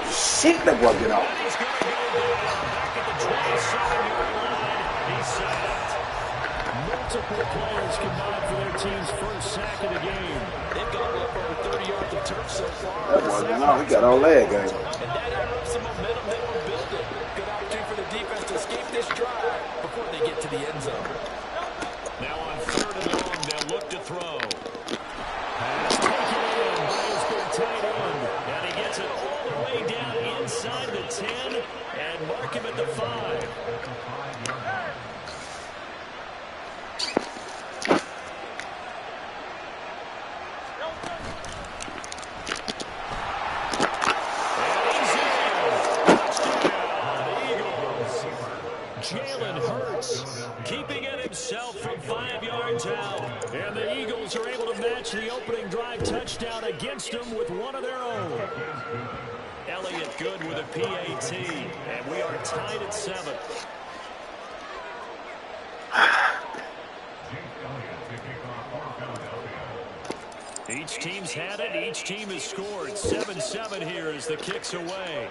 E: Shit, that boy get off.
B: He's going to go down back at the 27-yard line. He's sacked. Multiple players combined for their team's first sack of the game.
D: They've got over 30 yards of turf so far.
E: That boy get off. He got all leg game.
D: And that interrupts the momentum they were building. Good opportunity for the defense to escape this drive before they get to the end zone.
B: Now on 3rd and long, they'll look to throw. Pass taken in by his big tight end. And he gets it all the way down inside the 10 and mark him at the 5. Jalen Hurts keeping it himself from 5 yards out. And the Eagles are able to match the opening drive touchdown against them with one of their own. Elliott good with a PAT. And we are tied at 7. Each team's had it. Each team has scored. 7-7 here as the kick's away.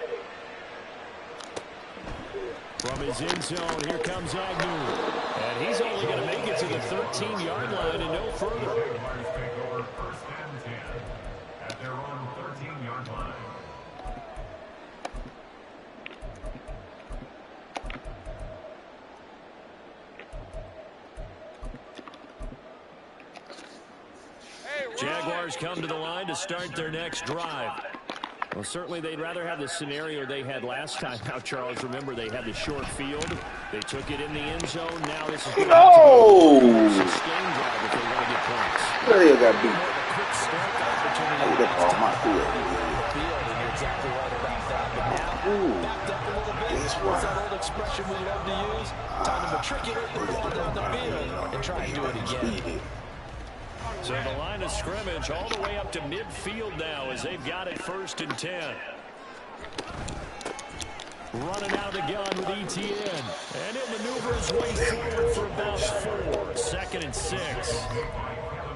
B: From his end zone, here comes Agnew. And he's only going to make it to the 13-yard line and no further.
F: Jaguars take over 1st and 10 at their own 13-yard line.
B: Jaguars come to the line to start their next drive. Well, certainly they'd rather have the scenario they had last time. Now, Charles, remember they had the short field. They took it in the end zone. Now this is going to be a sustained drive if they want to get points.
E: Where the hell got beat?
D: Quick strike opportunity.
E: I would have called my field.
D: And you're exactly right about that. But now, backed up a little bit. What's that old expression we love to use? Time to matriculate the ball down the field and try and do it again.
B: So the line of scrimmage all the way up to midfield now as they've got it 1st and 10. Running out of the gun with Etienne. And he'll maneuver his way forward for about 4. 2nd and 6.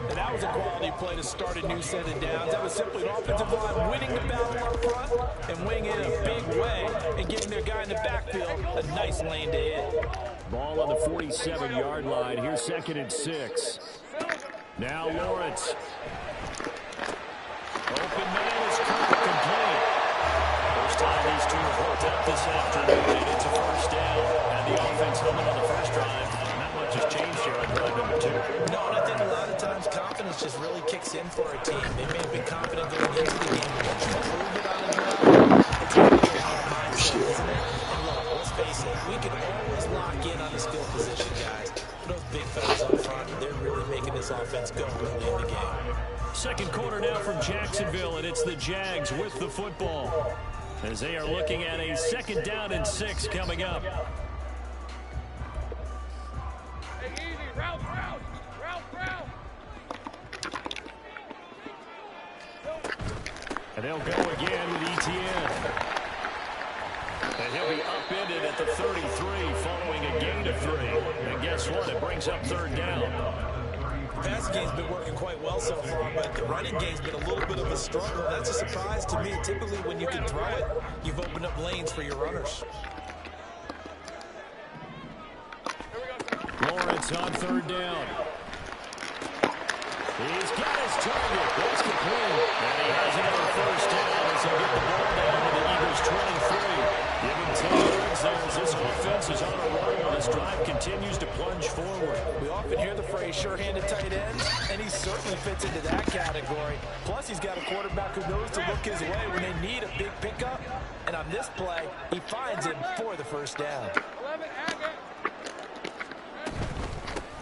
D: And that was a quality play to start a new set of downs. That was simply an offensive line winning the battle up front and winning it in a big way and giving their guy in the backfield a nice lane to hit.
B: Ball on the 47-yard line. Here's 2nd and 6. Now Lawrence. Open man is complete. First time these two have worked out this afternoon, and it's a 1st down. And the offense humming on the first drive. Not much has changed here on drive number 2.
D: No, and I think a lot of times confidence just really kicks in for a team. They may have been confident going into the game, but once you prove it on the drive, it's a different mindset, isn't it? And look, let's face it, we can always lock in on the skill position, guys. Those big fellas up front, they're really making this offense go early in the game.
B: 2nd quarter now from Jacksonville, and it's the Jags with the football as they are looking at a 2nd down and 6 coming up.
G: Hey, easy. Route.
B: And they'll go again with Etienne. And he'll be upended at the 33 following a gain of 3. And guess what? It brings up 3rd down.
D: The passing game's been working quite well so far, but the running game's been a little bit of a struggle. That's a surprise to me. Typically, when you can throw it, you've opened up lanes for your runners.
B: Lawrence on 3rd down. He's got his target. That's complete. And he has another 1st down as he'll get the ball down to the Eagles 23. Given 10 yards there as this offense is on a roll. This this drive continues to plunge forward.
D: We often hear the phrase sure-handed tight ends, and he certainly fits into that category. Plus, he's got a quarterback who knows to look his way when they need a big pickup. And on this play, he finds him for the first down.
G: 11, Agate.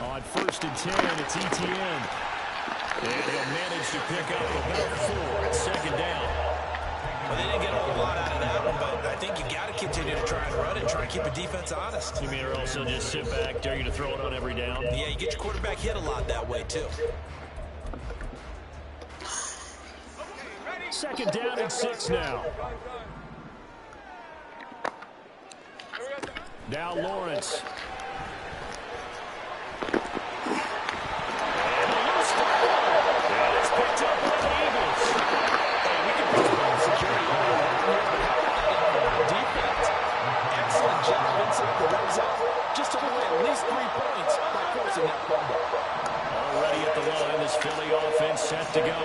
B: On 1st and 10, it's Etienne. And he'll manage to pick up about 4 at 2nd down.
D: Well, they didn't get a whole lot out of that one, but I think you got to continue to try and run and try and keep a defense honest.
B: You mean or also just sit back, dare you to throw it on every down?
D: Yeah, you get your quarterback hit a lot that way, too.
B: 2nd down and 6 now. Now Lawrence.
D: Just to win at least 3 points by forcing that fumble.
B: Already at the line, this Philly offense set to go.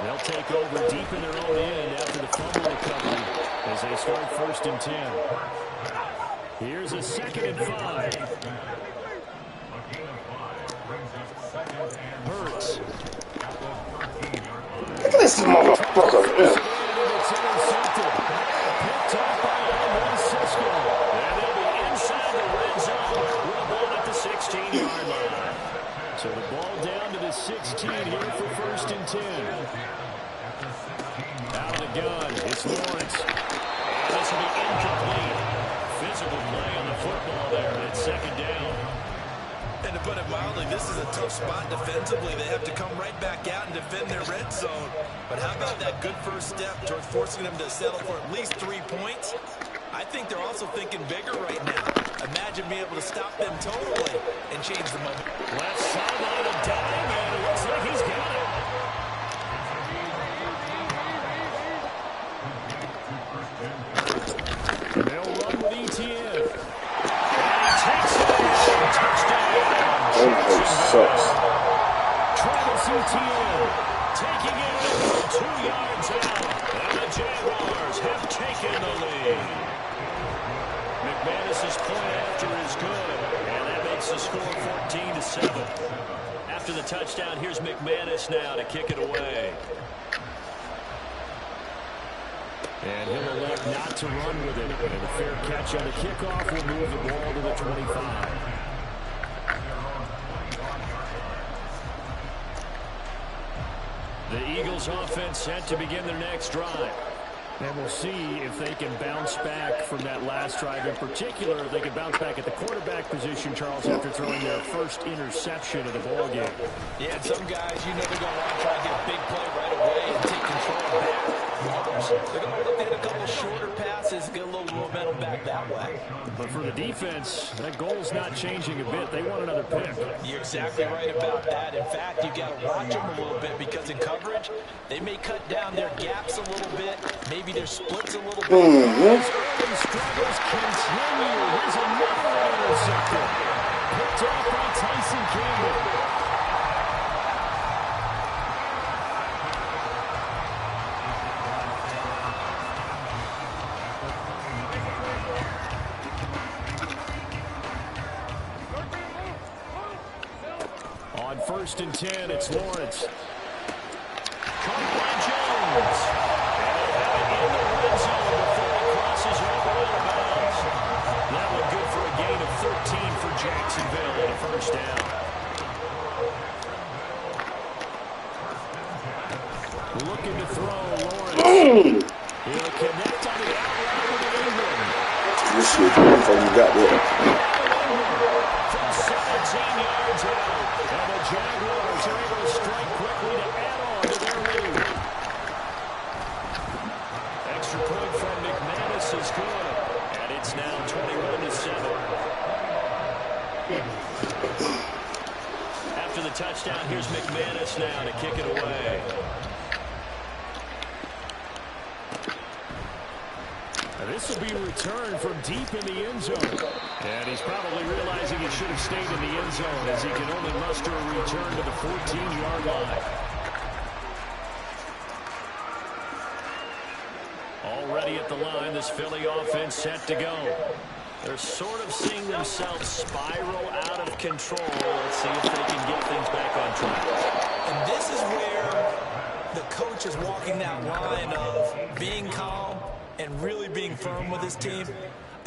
B: They'll take over deep in their own end after the fumble recovery as they start 1st and 10. Here's a 2nd and 5. Hurts.
E: Look at this motherfucker.
B: It's intercepted. Picked up by Cisco. And they'll be inside the red zone with a ball at the 16-yard line. So the ball down to the 16 here for 1st and 10. Out of the gun, it's Lawrence. And this will be incomplete. Physical play on the football there, and it's 2nd down.
D: And to put it mildly, this is a tough spot defensively. They have to come right back out and defend their red zone. But how about that good first step towards forcing them to settle for at least 3 points? I think they're also thinking bigger right now. Imagine being able to stop them totally and change the momentum.
B: Left sideline of dime, and it looks like he's got it. They'll run with Etienne. And he takes it. Touchdown.
E: That sucks.
B: Travis Etienne taking it 2 yards out. And the Jaguars have taken the lead. McManus's point after is good, and that makes the score 14-7. After the touchdown, here's McManus now to kick it away. And he'll elect not to run with it. And a fair catch on the kickoff will move the ball to the 25. The Eagles offense set to begin their next drive. And we'll see if they can bounce back from that last drive. In particular, if they can bounce back at the quarterback position, Charles, after throwing their first interception of the ballgame.
D: Yeah, and some guys, you know they're going to want to try and get a big play right away and take control back. Others, they're going to look at a couple shorter passes, get a little momentum back that way.
B: But for the defense, that goal's not changing a bit. They want another pick.
D: You're exactly right about that. In fact, you got to watch them a little bit because in coverage, they may cut down their gaps a little bit, maybe their splits a little bit.
B: His early struggles continue. Here's another interception. Picked off by Tyson Campbell. On 1st and 10, it's Lawrence. Caught by Jones. And they'll have it in the red zone before he crosses over out of bounds. That one good for a gain of 13 for Jacksonville and a 1st down. Looking to throw, Lawrence. He'll connect on the outright with Ingram.
E: This shit before you got there.
B: From 17 yards out. And the Jaguars are able to strike quickly to add on to their lead. Extra point from McManus is good. And it's now 21-7. After the touchdown, here's McManus now to kick it away. This will be returned from deep in the end zone. And he's probably realizing he should have stayed in the end zone as he can only muster a return to the 14-yard line. Already at the line, this Philly offense set to go. They're sort of seeing themselves spiral out of control. Let's see if they can get things back on track.
D: And this is where the coach is walking that line of being calm and really being firm with his team.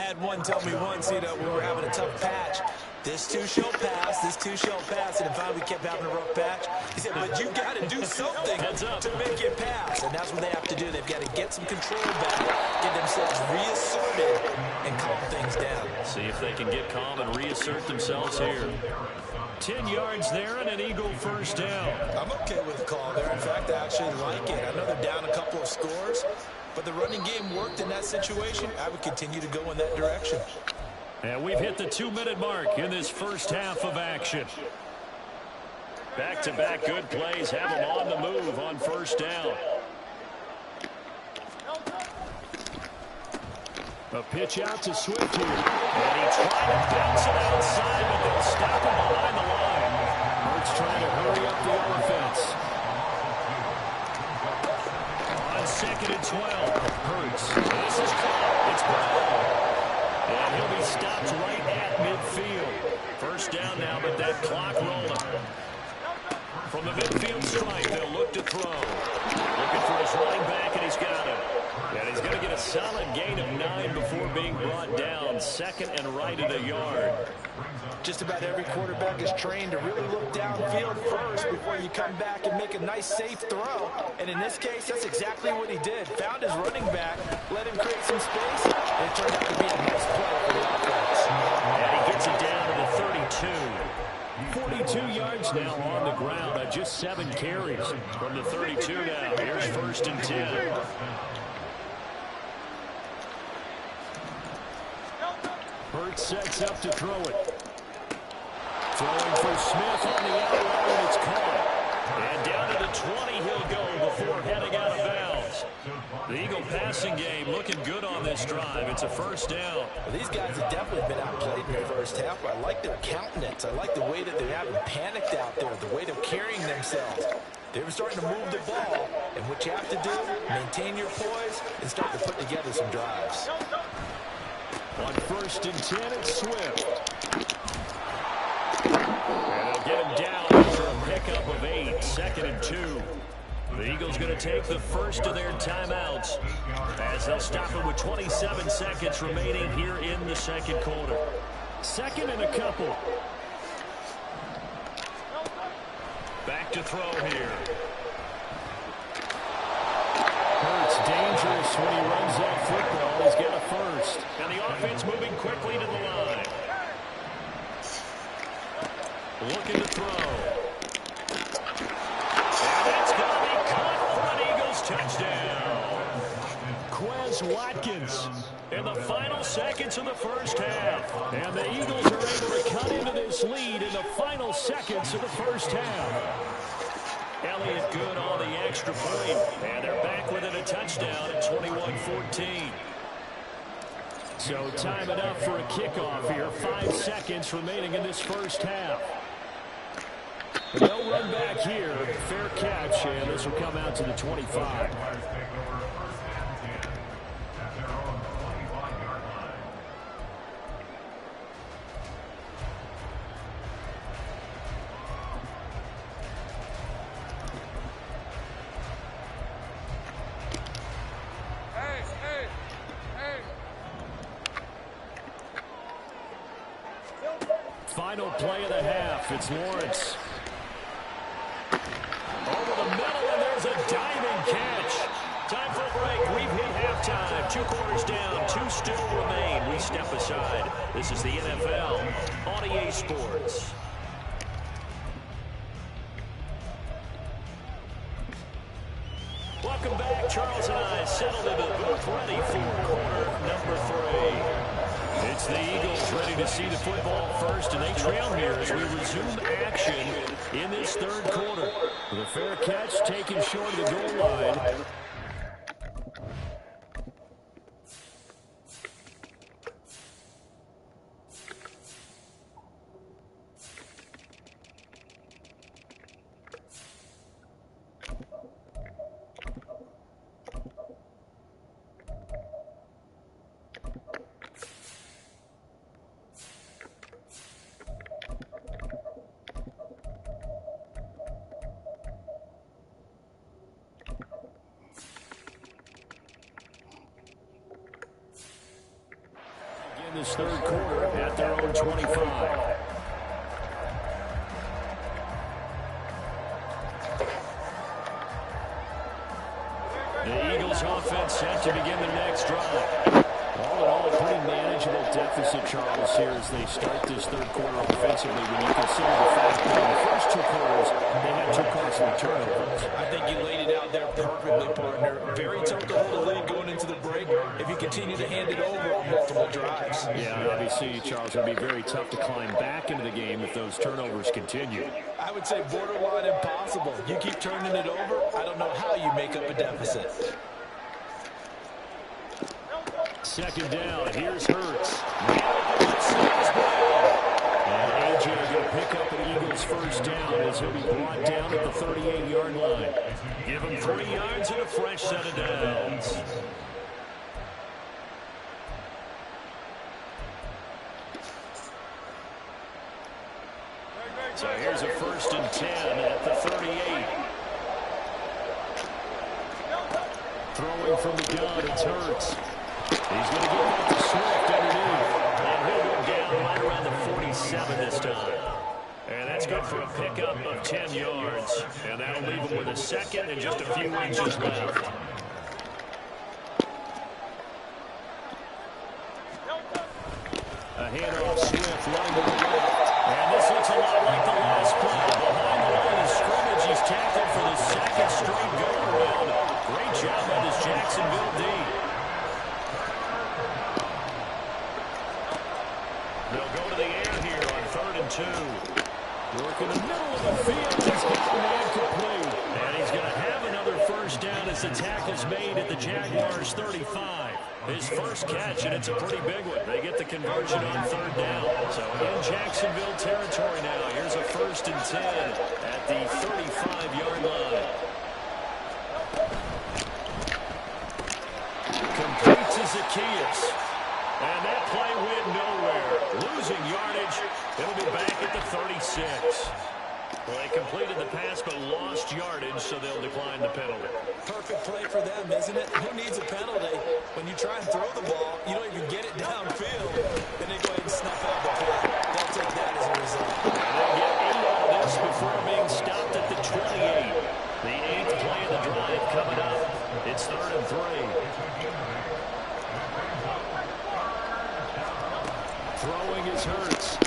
D: I had one tell me once, we were having a tough patch. This too shall pass, this too shall pass. And if we kept having a rough patch, he said, but you got to do something to make it pass. And that's what they have to do. They've got to get some control back, get themselves reasserted, and calm things down.
B: See if they can get calm and reassert themselves here. 10 yards there and an Eagle first down.
D: I'm okay with the call there. In fact, I actually like it. I know they're down a couple of scores, but the running game worked in that situation. I would continue to go in that direction.
B: And we've hit the 2-minute mark in this first half of action. Back-to-back good plays have them on the move on first down. A pitch out to Swift here. And he tried to bounce it outside, but they'll stop him behind the line. Hurts trying to hurry up the offense. On 2nd and 12, Hurts. This is caught. It's Brown. And he'll be stopped right at midfield. First down now, but that clock rolling. From the midfield stripe, they'll look to throw. Looking for his running back, and he's got him. And he's going to get a solid gain of 9 before being brought down. 2nd and right at a yard.
D: Just about every quarterback is trained to really look downfield first before you come back and make a nice, safe throw. And in this case, that's exactly what he did. Found his running back, let him create some space, and it turned out to be a nice play for the offense.
B: And he gets it down to the 32. 42 yards now on the ground on just 7 carries. From the 32 now, here's 1st and 10. Hurts sets up to throw it. Throwing for Smith on the outright, and it's caught. And down to the 20 he'll go before heading out of bounds. The Eagle passing game looking good on this drive. It's a first down.
D: Well, these guys have definitely been outplayed in the first half. I like their countenance. I like the way that they haven't panicked out there, the way they're carrying themselves. They're starting to move the ball, and what you have to do, maintain your poise and start to put together some drives.
B: On 1st and 10, it's Swift. And they'll get him down after a pickup of 8. 2nd and 2. The Eagles going to take the first of their timeouts as they'll stop it with 27 seconds remaining here in the second quarter. 2nd and a couple. Back to throw here. Hurts dangerous when he runs that football. He's got a first. And the offense moving quickly to the line. Looking to throw. And that's going to be caught for an Eagles touchdown. Quez Watkins in the final seconds of the first half. And the Eagles are able to cut into this lead in the final seconds of the first half. Elliott good on the extra point. And they're back within a touchdown at 21-14. So time it up for a kickoff here. 5 seconds remaining in this first half. No run back here. Fair catch, and this will come out to the 25. Final play of the half. It's Lawrence. Over the middle, and there's a diving catch. Time for a break. We've hit halftime. 2 quarters down. 2 still remain. We step aside. This is the NFL on EA Sports. Welcome back. Charles and I settled into the booth ready for quarter number 3. It's the Eagles ready to see the football first, and they trail here as we resume action in this third quarter. The fair catch taken short of the goal line. this third quarter at their own 25. The Eagles offense set to begin the next drive. All in all, a pretty manageable deficit, Charles, here as they start this third quarter offensively when you consider the fact that in the first two quarters, they had two costly turnovers.
D: I think you laid it out there perfectly, partner. Very tough to hold a lead going into the break if you continue to hand it over on multiple drives.
B: Yeah, obviously, Charles, it would be very tough to climb back into the game if those turnovers continue.
D: I would say borderline impossible. You keep turning it over, I don't know how you make up a deficit.
B: Second down, here's Hurts. And A.J. going to pick up an Eagles first down as he'll be brought down at the 38-yard line. Give him 3 yards and a fresh set of downs. So here's a 1st and 10 at the 38. Throwing from the gun, it's Hurts. He's going to give it to Swift underneath. And he'll go down right around the 47 this time. And that's good for a pickup of 10 yards. And that'll leave him with a second and just a few inches left. A handoff, Swift running to the left. And this looks a lot like the last play. Behind the line of scrimmage, he's tackled for the second straight go-around. Great job by this Jacksonville D. They'll go to the air here on 3rd and 2. Work in the middle of the field. He's got the man complete. And he's going to have another first down as the tackle's made at the Jaguars' 35. His first catch, and it's a pretty big one. They get the conversion on 3rd down. So in Jacksonville territory now. Here's a 1st and 10 at the 35-yard line. Complete to Zacchaeus. And that play went nowhere. Losing yardage. It'll be back at the 36. Well, they completed the pass but lost yardage, so they'll decline the penalty.
D: Perfect play for them, isn't it? Who needs a penalty? When you try and throw the ball, you don't even get it downfield. Then they go ahead and snuff out the play. They'll take that as a result.
B: And they'll get 8 out of this before being stopped at the 28. The 8th play of the drive coming up. It's 3rd and 3. Throwing is Hurts.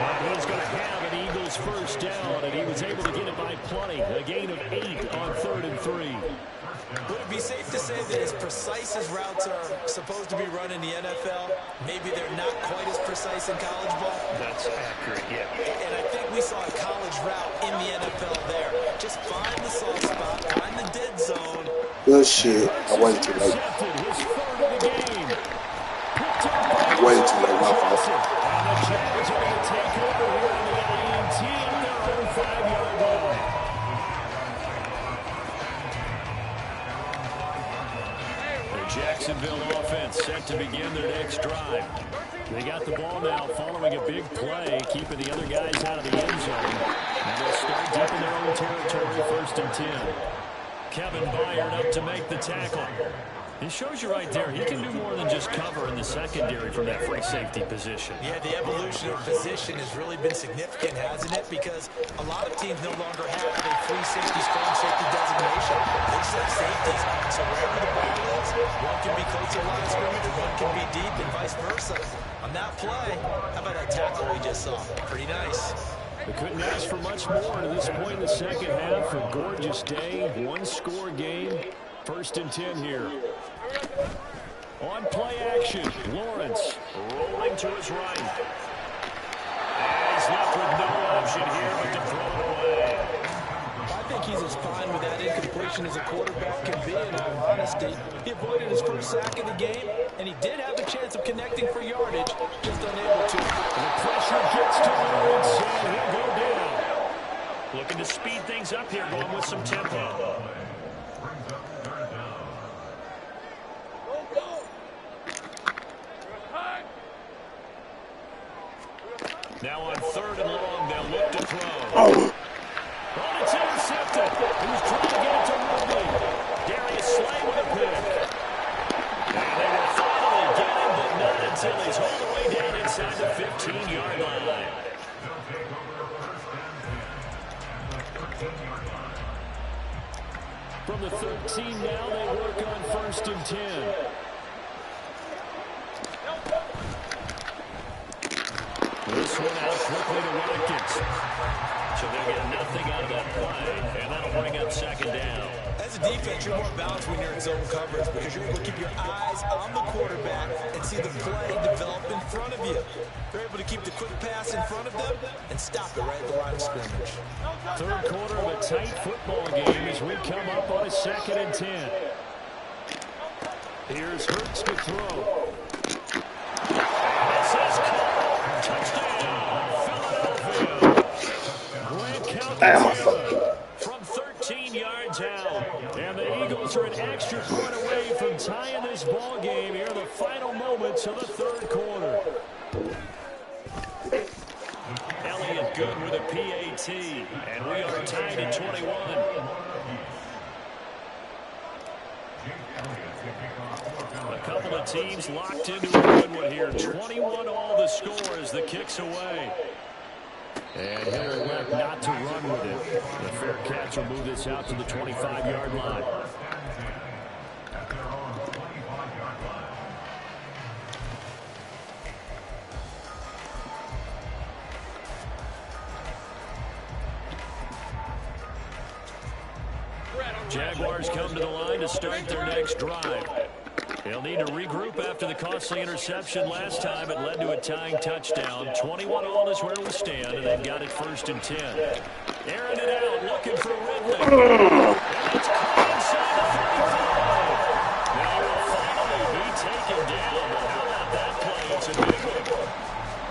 B: And he's going to have an Eagles first down, and he was able to get it by plenty. A gain of 8 on 3rd and 3.
D: Would it be safe to say that as precise as routes are supposed to be run in the NFL, maybe they're not quite as precise in college ball?
B: That's accurate, yeah.
D: And I think we saw a college route in the NFL there. Just find the soft spot, find the dead zone.
E: Good shit. I waited too late. Waited too late, my fault.
B: And the Jags are going to take over here on the ENT on their own 5-yard line. The Jacksonville offense set to begin their next drive. They got the ball now following a big play, keeping the other guys out of the end zone. And they'll start deep in their own territory, 1st and 10. Kevin Byard up to make the tackle. It shows you right there, he can do more than just cover in the secondary from that free safety position.
D: Yeah, the evolution of position has really been significant, hasn't it? Because a lot of teams no longer have a free safety, strong safety designation. They just have safeties. So wherever the ball is, one can be close to the line of scrimmage, one can be deep, and vice versa. On that play, how about that tackle we just saw? Pretty nice.
B: They couldn't ask for much more to this point in the second half. A gorgeous day, one-score game. 1st and 10 here. On play action, Lawrence rolling to his right. And he's left with no option here but to throw it away.
D: I think he's as fine with that incompletion as a quarterback can be, in all honesty. He avoided his first sack of the game, and he did have a chance of connecting for yardage, just unable to.
B: The pressure gets to Lawrence, and he'll go down. Looking to speed things up here, going with some tempo. Now on 3rd and long, they'll look to throw. Oh, it's intercepted. He was trying to get it to Ridley. Darius Slay with a pick. until he's all the way down inside the 15-yard line. From the 13 now, they work on 1st and 10. This one out quickly to Watkins. So they'll get nothing out of that play, and that'll bring up 2nd down.
D: As a defense, you're more balanced when you're in zone coverage because you're able to keep your eyes on the quarterback and see the play develop in front of you. You're able to keep the quick pass in front of them and stop it right at the line of scrimmage.
B: 3rd quarter of a tight football game as we come up on a 2nd and 10. Here's Hurts to throw. This is caught. Touchdown, Philadelphia.
E: Damn,
B: From 13 yards out. And the Eagles are an extra point away from tying this ball game here in the final moments of the 3rd quarter. Elliott good with a PAT. And we are tied at 21. A couple of teams locked into a good one here. 21 all the score as the kick's away. And he'll elect not to run with it. The fair catch will move this out to the 25-yard line. Jaguars come to the line to start their next drive. They'll need to regroup after the costly interception last time. It led to a tying touchdown. 21 all is where we stand, and they've got it 1st and 10. Airing it out, looking for Ridley. And it's caught inside the 45. Now will finally be taken down. But how about that play? It's a big one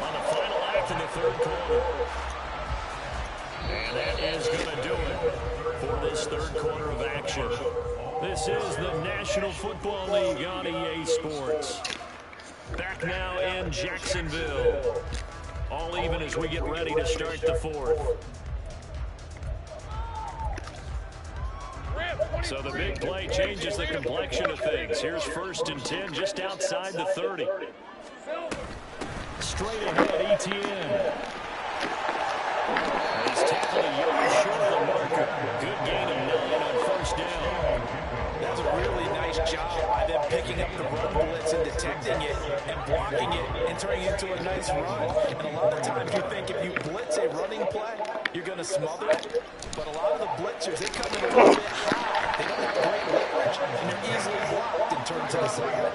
B: on the final act of the 3rd quarter. And that is going to do it for this 3rd quarter of action. This is the National Football League on EA Sports. Back now in Jacksonville. All even as we get ready to start the 4th. So the big play changes the complexion of things. Here's 1st and 10 just outside the 30. Straight ahead, Etienne. He's tackled a yard short of the marker. Good gain of 9 on 1st down.
D: That's a really nice job by them picking up the run blitz and detecting it and blocking it and turning it into a nice run. And a lot of times you think if you blitz a running play, you're going to smother it. But a lot of the blitzers, they come in a little bit high. They don't have great leverage, and they're easily blocked and turned to the side.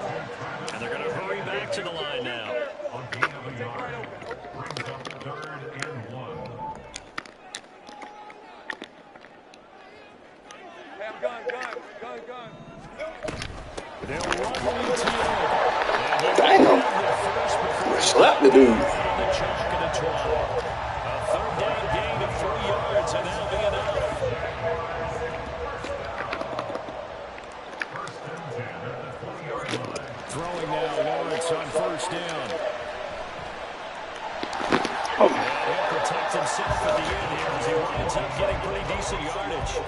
B: And they're going to hurry back to the line now.
F: A gain of a yard brings up 3rd and 1.
G: Gun.
B: They'll run with Etienne.
E: Damn. Slap the dude.
B: The chalk and a 12. A 3rd down gain of 3 yards, and that'll be enough.
F: 1st and 10 at the 20-yard line.
B: Throwing now, Lawrence on 1st down.
E: Oh.
B: He'll protect himself at the end here as he winds up getting pretty decent yardage.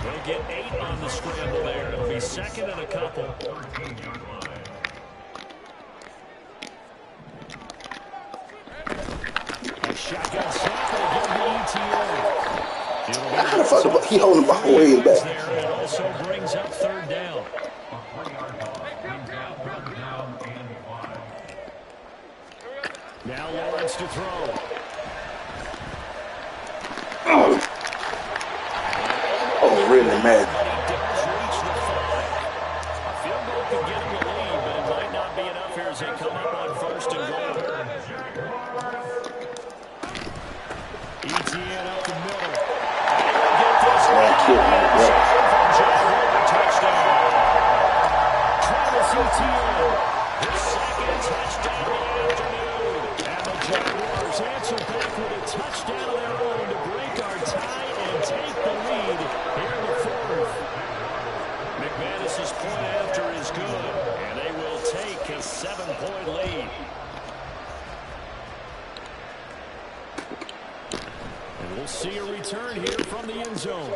B: They'll get 8 on the scramble there. It'll be 2nd and a couple.
F: 13-yard line.
B: A shotgun snap and again to ETN.
E: How the fuck he holding the ball way back?
B: There, it also brings up 3rd down.
F: A 3-yard ball brings up 3rd down and 5.
B: Now Lawrence to throw.
E: Oh, really mad.
B: But he does reach the 5. A field goal could get him the lead, but it might not be enough here as they come up on 1st and goal. Etienne up the middle. Get this
E: Man, kid, man.
B: touchdown. Travis Etienne, his 2nd touchdown of the afternoon. And the Jaguars answer back with a touchdown of their own to break our tie and take the lead here in the 4th. McManus's point after is good, and they will take a 7-point lead. And we'll see a return here from the end zone.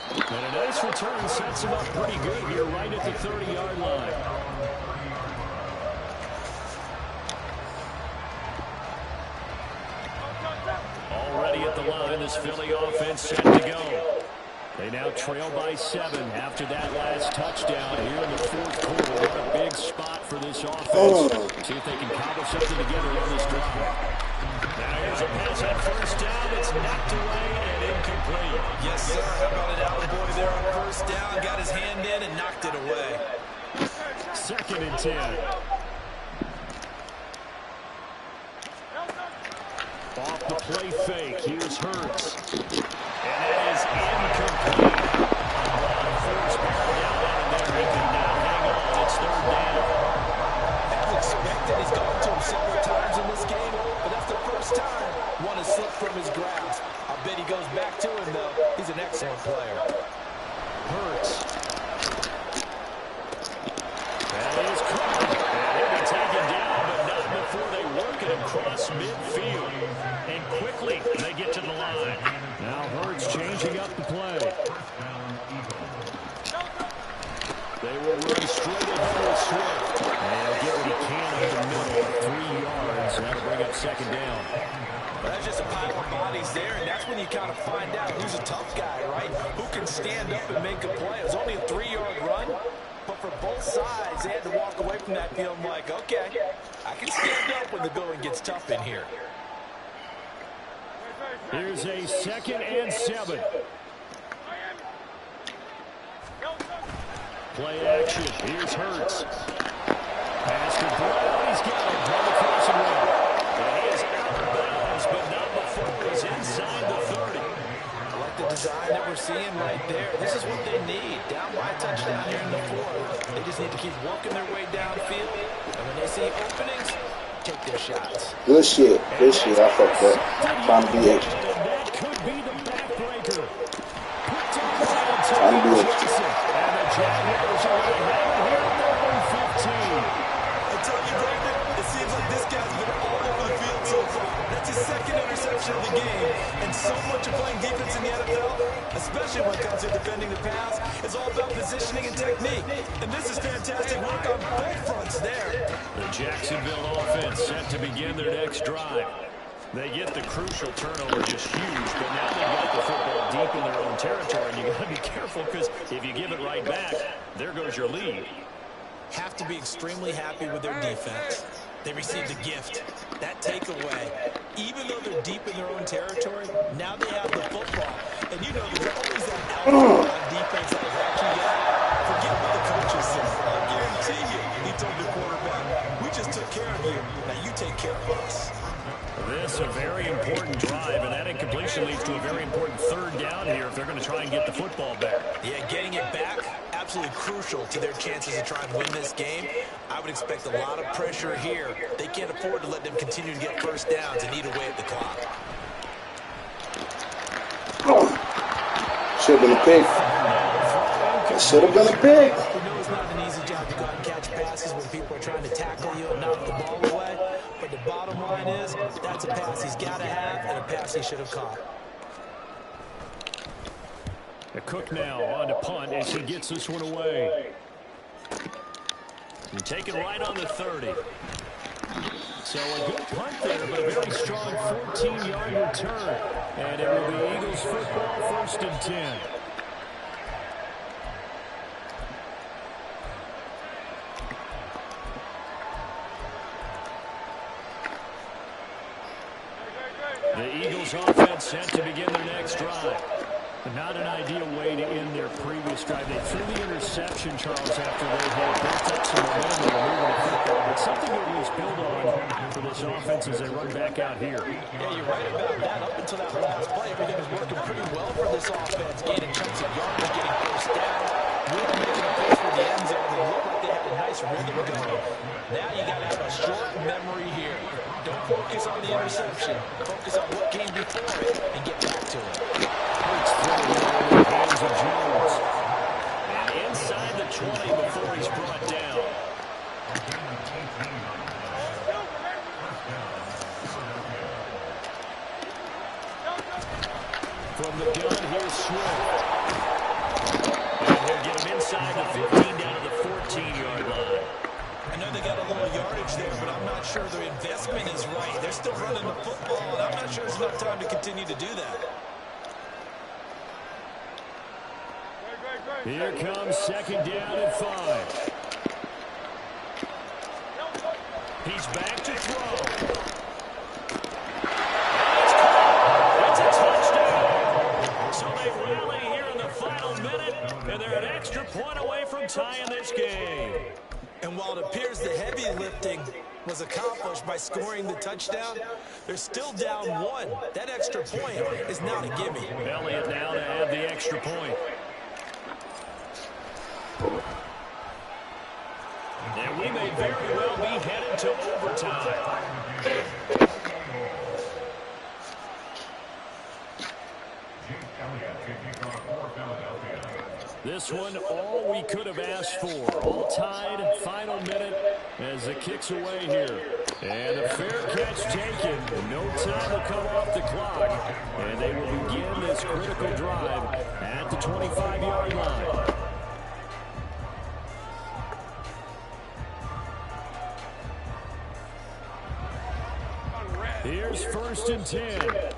B: And a nice return sets him up pretty good here right at the 30-yard line. the line. This Philly offense set to go. They now trail by 7 after that last touchdown here in the fourth quarter. What a big spot for this offense. See if they can cobble something together on this drive. Now here's a pass on first down. It's knocked away and incomplete.
D: Yes, sir. How about an out-of-boy there on first down? Got his hand in and knocked it away.
B: 2nd and 10. Off the play fake. Here's Hurts. And that is incomplete. Force power down on there. He could not hang on. It's 3rd down.
D: As expected, he's gone to him several times in this game, but that's the first time one has slipped from his grasp. I bet he goes back to him, though. He's an excellent player.
B: Hurts. That is caught. And he'll be taken down, but not before they work it across midfield. And quickly, they get to the line. Now Hurts changing up the play. They will run straight ahead Swift. And he'll get what he can up the middle. 3 yards. That'll bring up 2nd down.
D: Well, that's just a pile of bodies there, and that's when you kind of find out who's a tough guy, right? Who can stand up and make a play. It was only a 3-yard run, but for both sides, they had to walk away from that feeling like, okay, I can stand up when the going gets tough in here.
B: Here's a 2nd and 7. Play action. Here's Hurts. Pass to Brown. He's got it. On the crossing route. And he is out of bounds, but not before he's inside the 30.
D: I like the design that we're seeing right there. This is what they need. Down by a touchdown here in the 4th. They just need to keep working their way downfield. And when they see openings, take their shots.
E: Good shit. Good shit. I fucked up. Trying to be extra.
B: That could be the backbreaker.
E: Trying to be extra.
B: And the Jaguars are going to have it here at their own 15.
D: I tell you, Brandon, it seems like this guy's been all over the field so far. That's his 2nd interception of the game. And so much of playing defense in the NFL, especially when it comes to defending the pass, is all about positioning and technique. And this is fantastic work on both fronts there.
B: The Jacksonville offense set to begin their next drive. They get the crucial turnover, just huge, but now they've got the football deep in their own territory, and you got to be careful because if you give it right back, there goes your lead.
D: Have to be extremely happy with their defense. They received a gift. That takeaway, even though they're deep in their own territory, now they have the football. And you know there's always that element on defense that is actually forget what the coaches said. I guarantee you, he told the quarterback, we just took care of you. Now you take care of us.
B: This a very important drive, and that incompletion leads to a very important 3rd down here if they're going to try and get the football back.
D: Yeah, getting it back, absolutely crucial to their chances to try and win this game. I would expect a lot of pressure here. They can't afford to let them continue to get first downs and eat away at the clock.
E: Should have been a pick. It should have been a pick.
D: We know it's not an easy job to go out and catch passes when people are trying to tackle you and knock the ball away. But the bottom line is, that's a pass he's got to have and a pass he should have caught.
B: A Cook now on to punt as he gets this one away. And taken right on the 30. So a good punt there, but a very strong 14-yard return. And it will be Eagles football, 1st and 10. The Eagles offense set to begin their next drive. Not an ideal way to end their previous drive. They threw the interception, Charles, after they had built up some momentum and moving the football. But something to at least build on for this offense as they run back out here.
D: Yeah, you're right about that. Up until that last play, everything was working pretty well for this offense. Gaining chunks of yardage, getting first down, really making a place for the end zone. It looked like they had a nice rhythm going. Now you got to have a short memory here. Don't focus on the interception. Focus on what came before it and get back to it.
B: Hurts throwing it over the hands of Jones. And inside the 20 before he's brought down. From the gun, here's Swift. And he'll get him inside the 15 down to the 14-yard line.
D: I know they got a little yardage there, but I'm not sure their investment is right. They're still running the football, and I'm not sure there's enough time to continue to do that.
B: Here comes second down and 5. He's back to throw. It's a touchdown. So they rally here in the final minute, and they're an extra point away from tying this game.
D: And while it appears the heavy lifting was accomplished by scoring the touchdown, they're still down 1. That extra point is not a gimme.
B: Elliott now to add the extra point. And we may very well be headed to overtime. This one, all we could have asked for. All tied, final minute as the kick's away here. And a fair catch taken. No time will come off the clock. And they will begin this critical drive at the 25-yard line. Here's 1st and 10.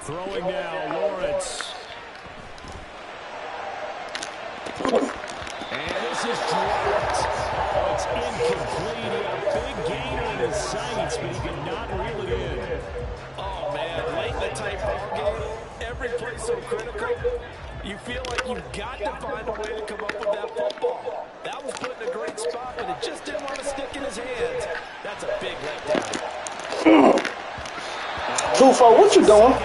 B: Throwing now, Lawrence. And this is dropped. Oh, it's incomplete. He had a big gain on his sights, but he could not reel it in.
D: Oh, man, late in the tight ball game, every play so critical. You feel like you've got to find a way to come up with that football. That was put in a great spot, but it just didn't want to stick in his hands. That's a big letdown.
E: Tufo, what you doing?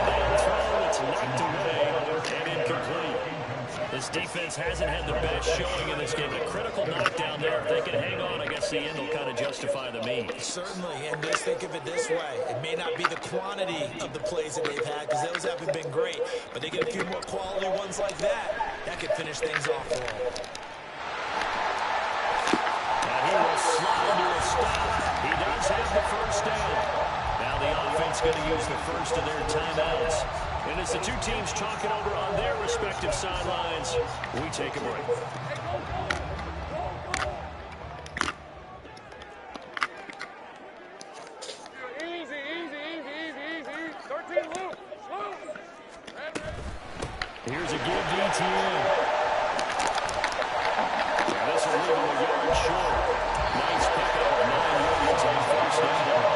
B: This defense hasn't had the best showing in this game. A critical knockdown there. If they can hang on, I guess the end will kind of justify the means.
D: Certainly, and just think of it this way. It may not be the quantity of the plays that they've had, because those haven't been great, but they get a few more quality ones like that. That could finish things off for them.
B: He will slide to a stop. He does have the first down. Now the offense going to use the first of their timeouts. And as the two teams talking over on their respective sidelines, we take a break.
G: Easy, easy, easy, easy, easy. 13 loop. Loop.
B: Here's a give to ETN. Yeah, this will leave him a yard short. Nice pickup of 9 yards on first down.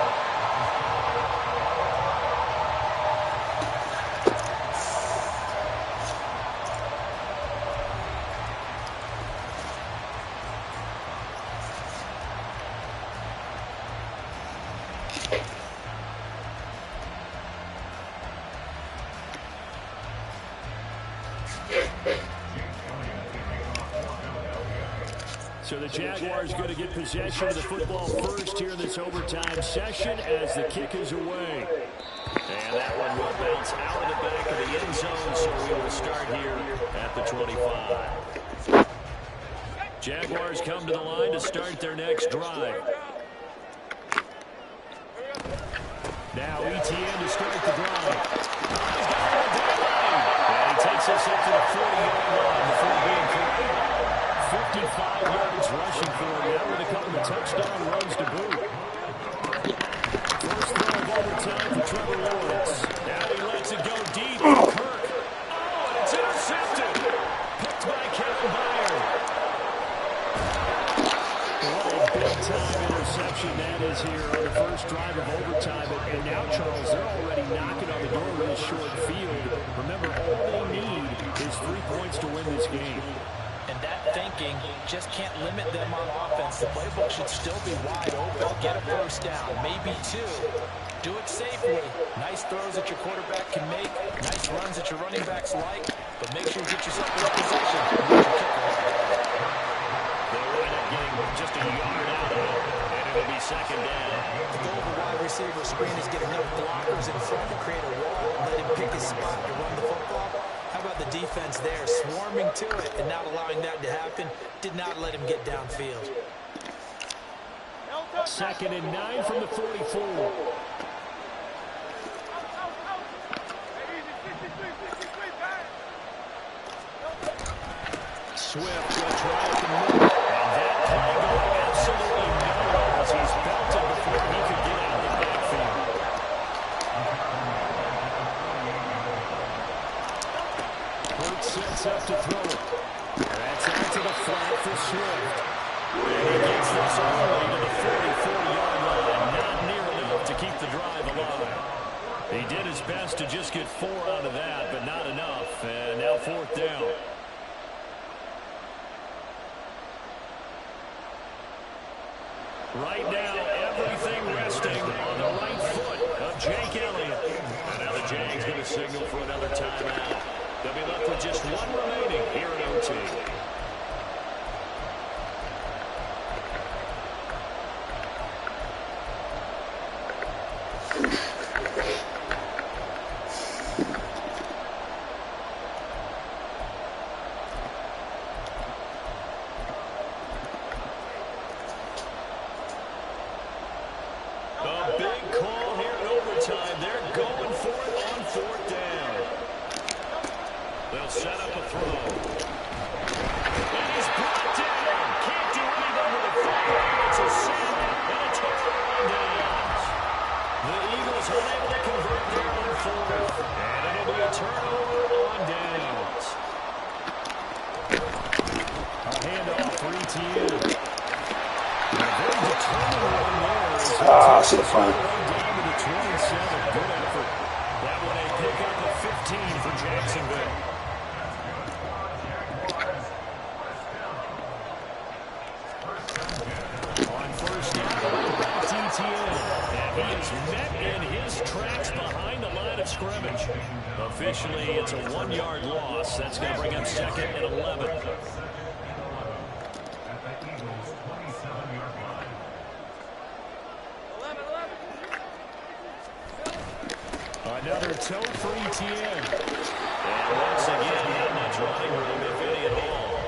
B: So the Jaguars going to get possession of the football first here in this overtime session as the kick is away. And that one will bounce out of the back of the end zone, so we will start here at the 25. Jaguars come to the line to start their next drive. Now ETN to start the drive. And he takes us up to the 40-yard line before being corrected. 55 yards rushing for him now with a couple of touchdown runs to boot. First throw of overtime for Trevor Lawrence. Now he lets it go deep for Kirk. Oh, and it's intercepted. Picked by Kevin Byard. What a big-time interception that is here on the first drive of overtime. And now, Charles, they're already knocking on the door with this short field. Remember, all they need is 3 points to win this game.
D: And that thinking just can't limit them on offense. The playbook should still be wide open. Get a first down, maybe 2. Do it safely. Nice throws that your quarterback can make. Nice runs that your running backs like. But make sure you get yourself in a position.
B: They'll wind up getting just a yard out of it, and it'll be second down.
D: The goal of a wide receiver screen is get enough blockers in front to create a wall and let him pick his spot to run the football. How about the defense there, swarming to it and not allowing that to happen? Did not let him get downfield.
B: Second and 9 from the 44. Swift will try it to move. And that play going absolutely nowhere as he's belted before he could get out of the backfield. Hurt sets up to throw it. That's out to the flat for Swift. And he gets this all the way to the 44-yard line. Not near enough to keep the drive alive. He did his best to just get 4 out of that, but not enough. And now 4th down. Right now, everything resting on the right foot of Jake Elliott. And now the Jags going to signal for another timeout. They'll be left with just 1 remaining here in OT. A big call here in overtime. They're going for it on 4th down. They'll set up a throw. And he's brought down. Can't do anything with the football. It's a sack and a turnover on downs. The Eagles unable to convert there on 4th. And it'll be a turnover on downs. A handoff for ETN. A very determined one there.
E: I should have found it.
B: Down to the 27. Good effort. That one a pickup of 15 for Jacksonville. On 1st down, back to ETN. And he is met in his tracks behind the line of scrimmage. Officially, it's a 1-yard loss. That's going to bring up 2nd and 11. Another toe for ETN. And once again, not much running room, if any at all.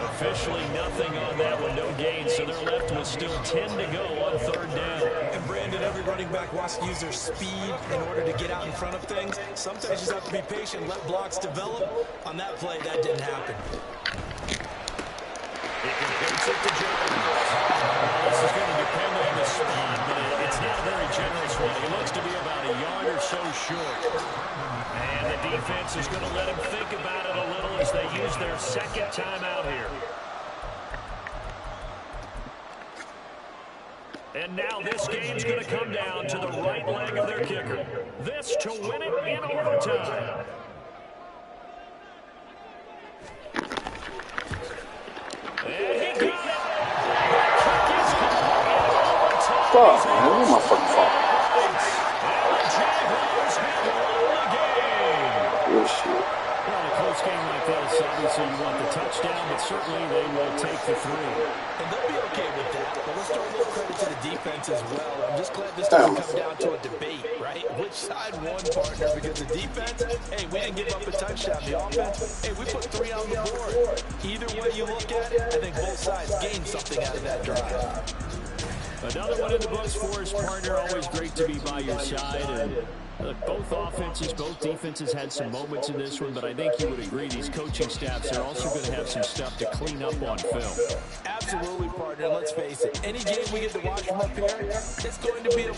B: Officially nothing on that one, no gain, so they're left with still 10 to go on 3rd down.
D: And Brandon, every running back wants to use their speed in order to get out in front of things. Sometimes you just have to be patient, let blocks develop. On that play, that didn't happen.
B: He completes it to Jones. This is going to depend on the speed, but it's not a very generous one. He looks to be about a yard or so short. And the defense is going to let him think about it a little as they use their 2nd timeout here. And now this game's going to come down to the right leg of their kicker. This to win it in overtime. And he got it. Kick is good in overtime.
E: Fuck, man. This is my fucking fault.
B: And the Jaguars have won the game.
E: Good shit.
B: Well, in a close game like this, obviously you want the touchdown, but certainly they will take the 3.
D: And they'll be okay with that. But let's throw a little credit to the defense as well. I'm just glad this doesn't come down to a debate, right? Which side won, partner? Because the defense, hey, we didn't give up a touchdown. The offense, hey, we put 3 on the board. Either way you look at it, I think both sides gained something out of that drive.
B: Another one in the books for his partner. Always great to be by your side. And look, both offenses, both defenses had some moments in this one, but I think you would agree these coaching staffs are also going to have some stuff to clean up on film.
D: Absolutely, partner. Let's face it. Any game we get to watch from up here, it's going to be a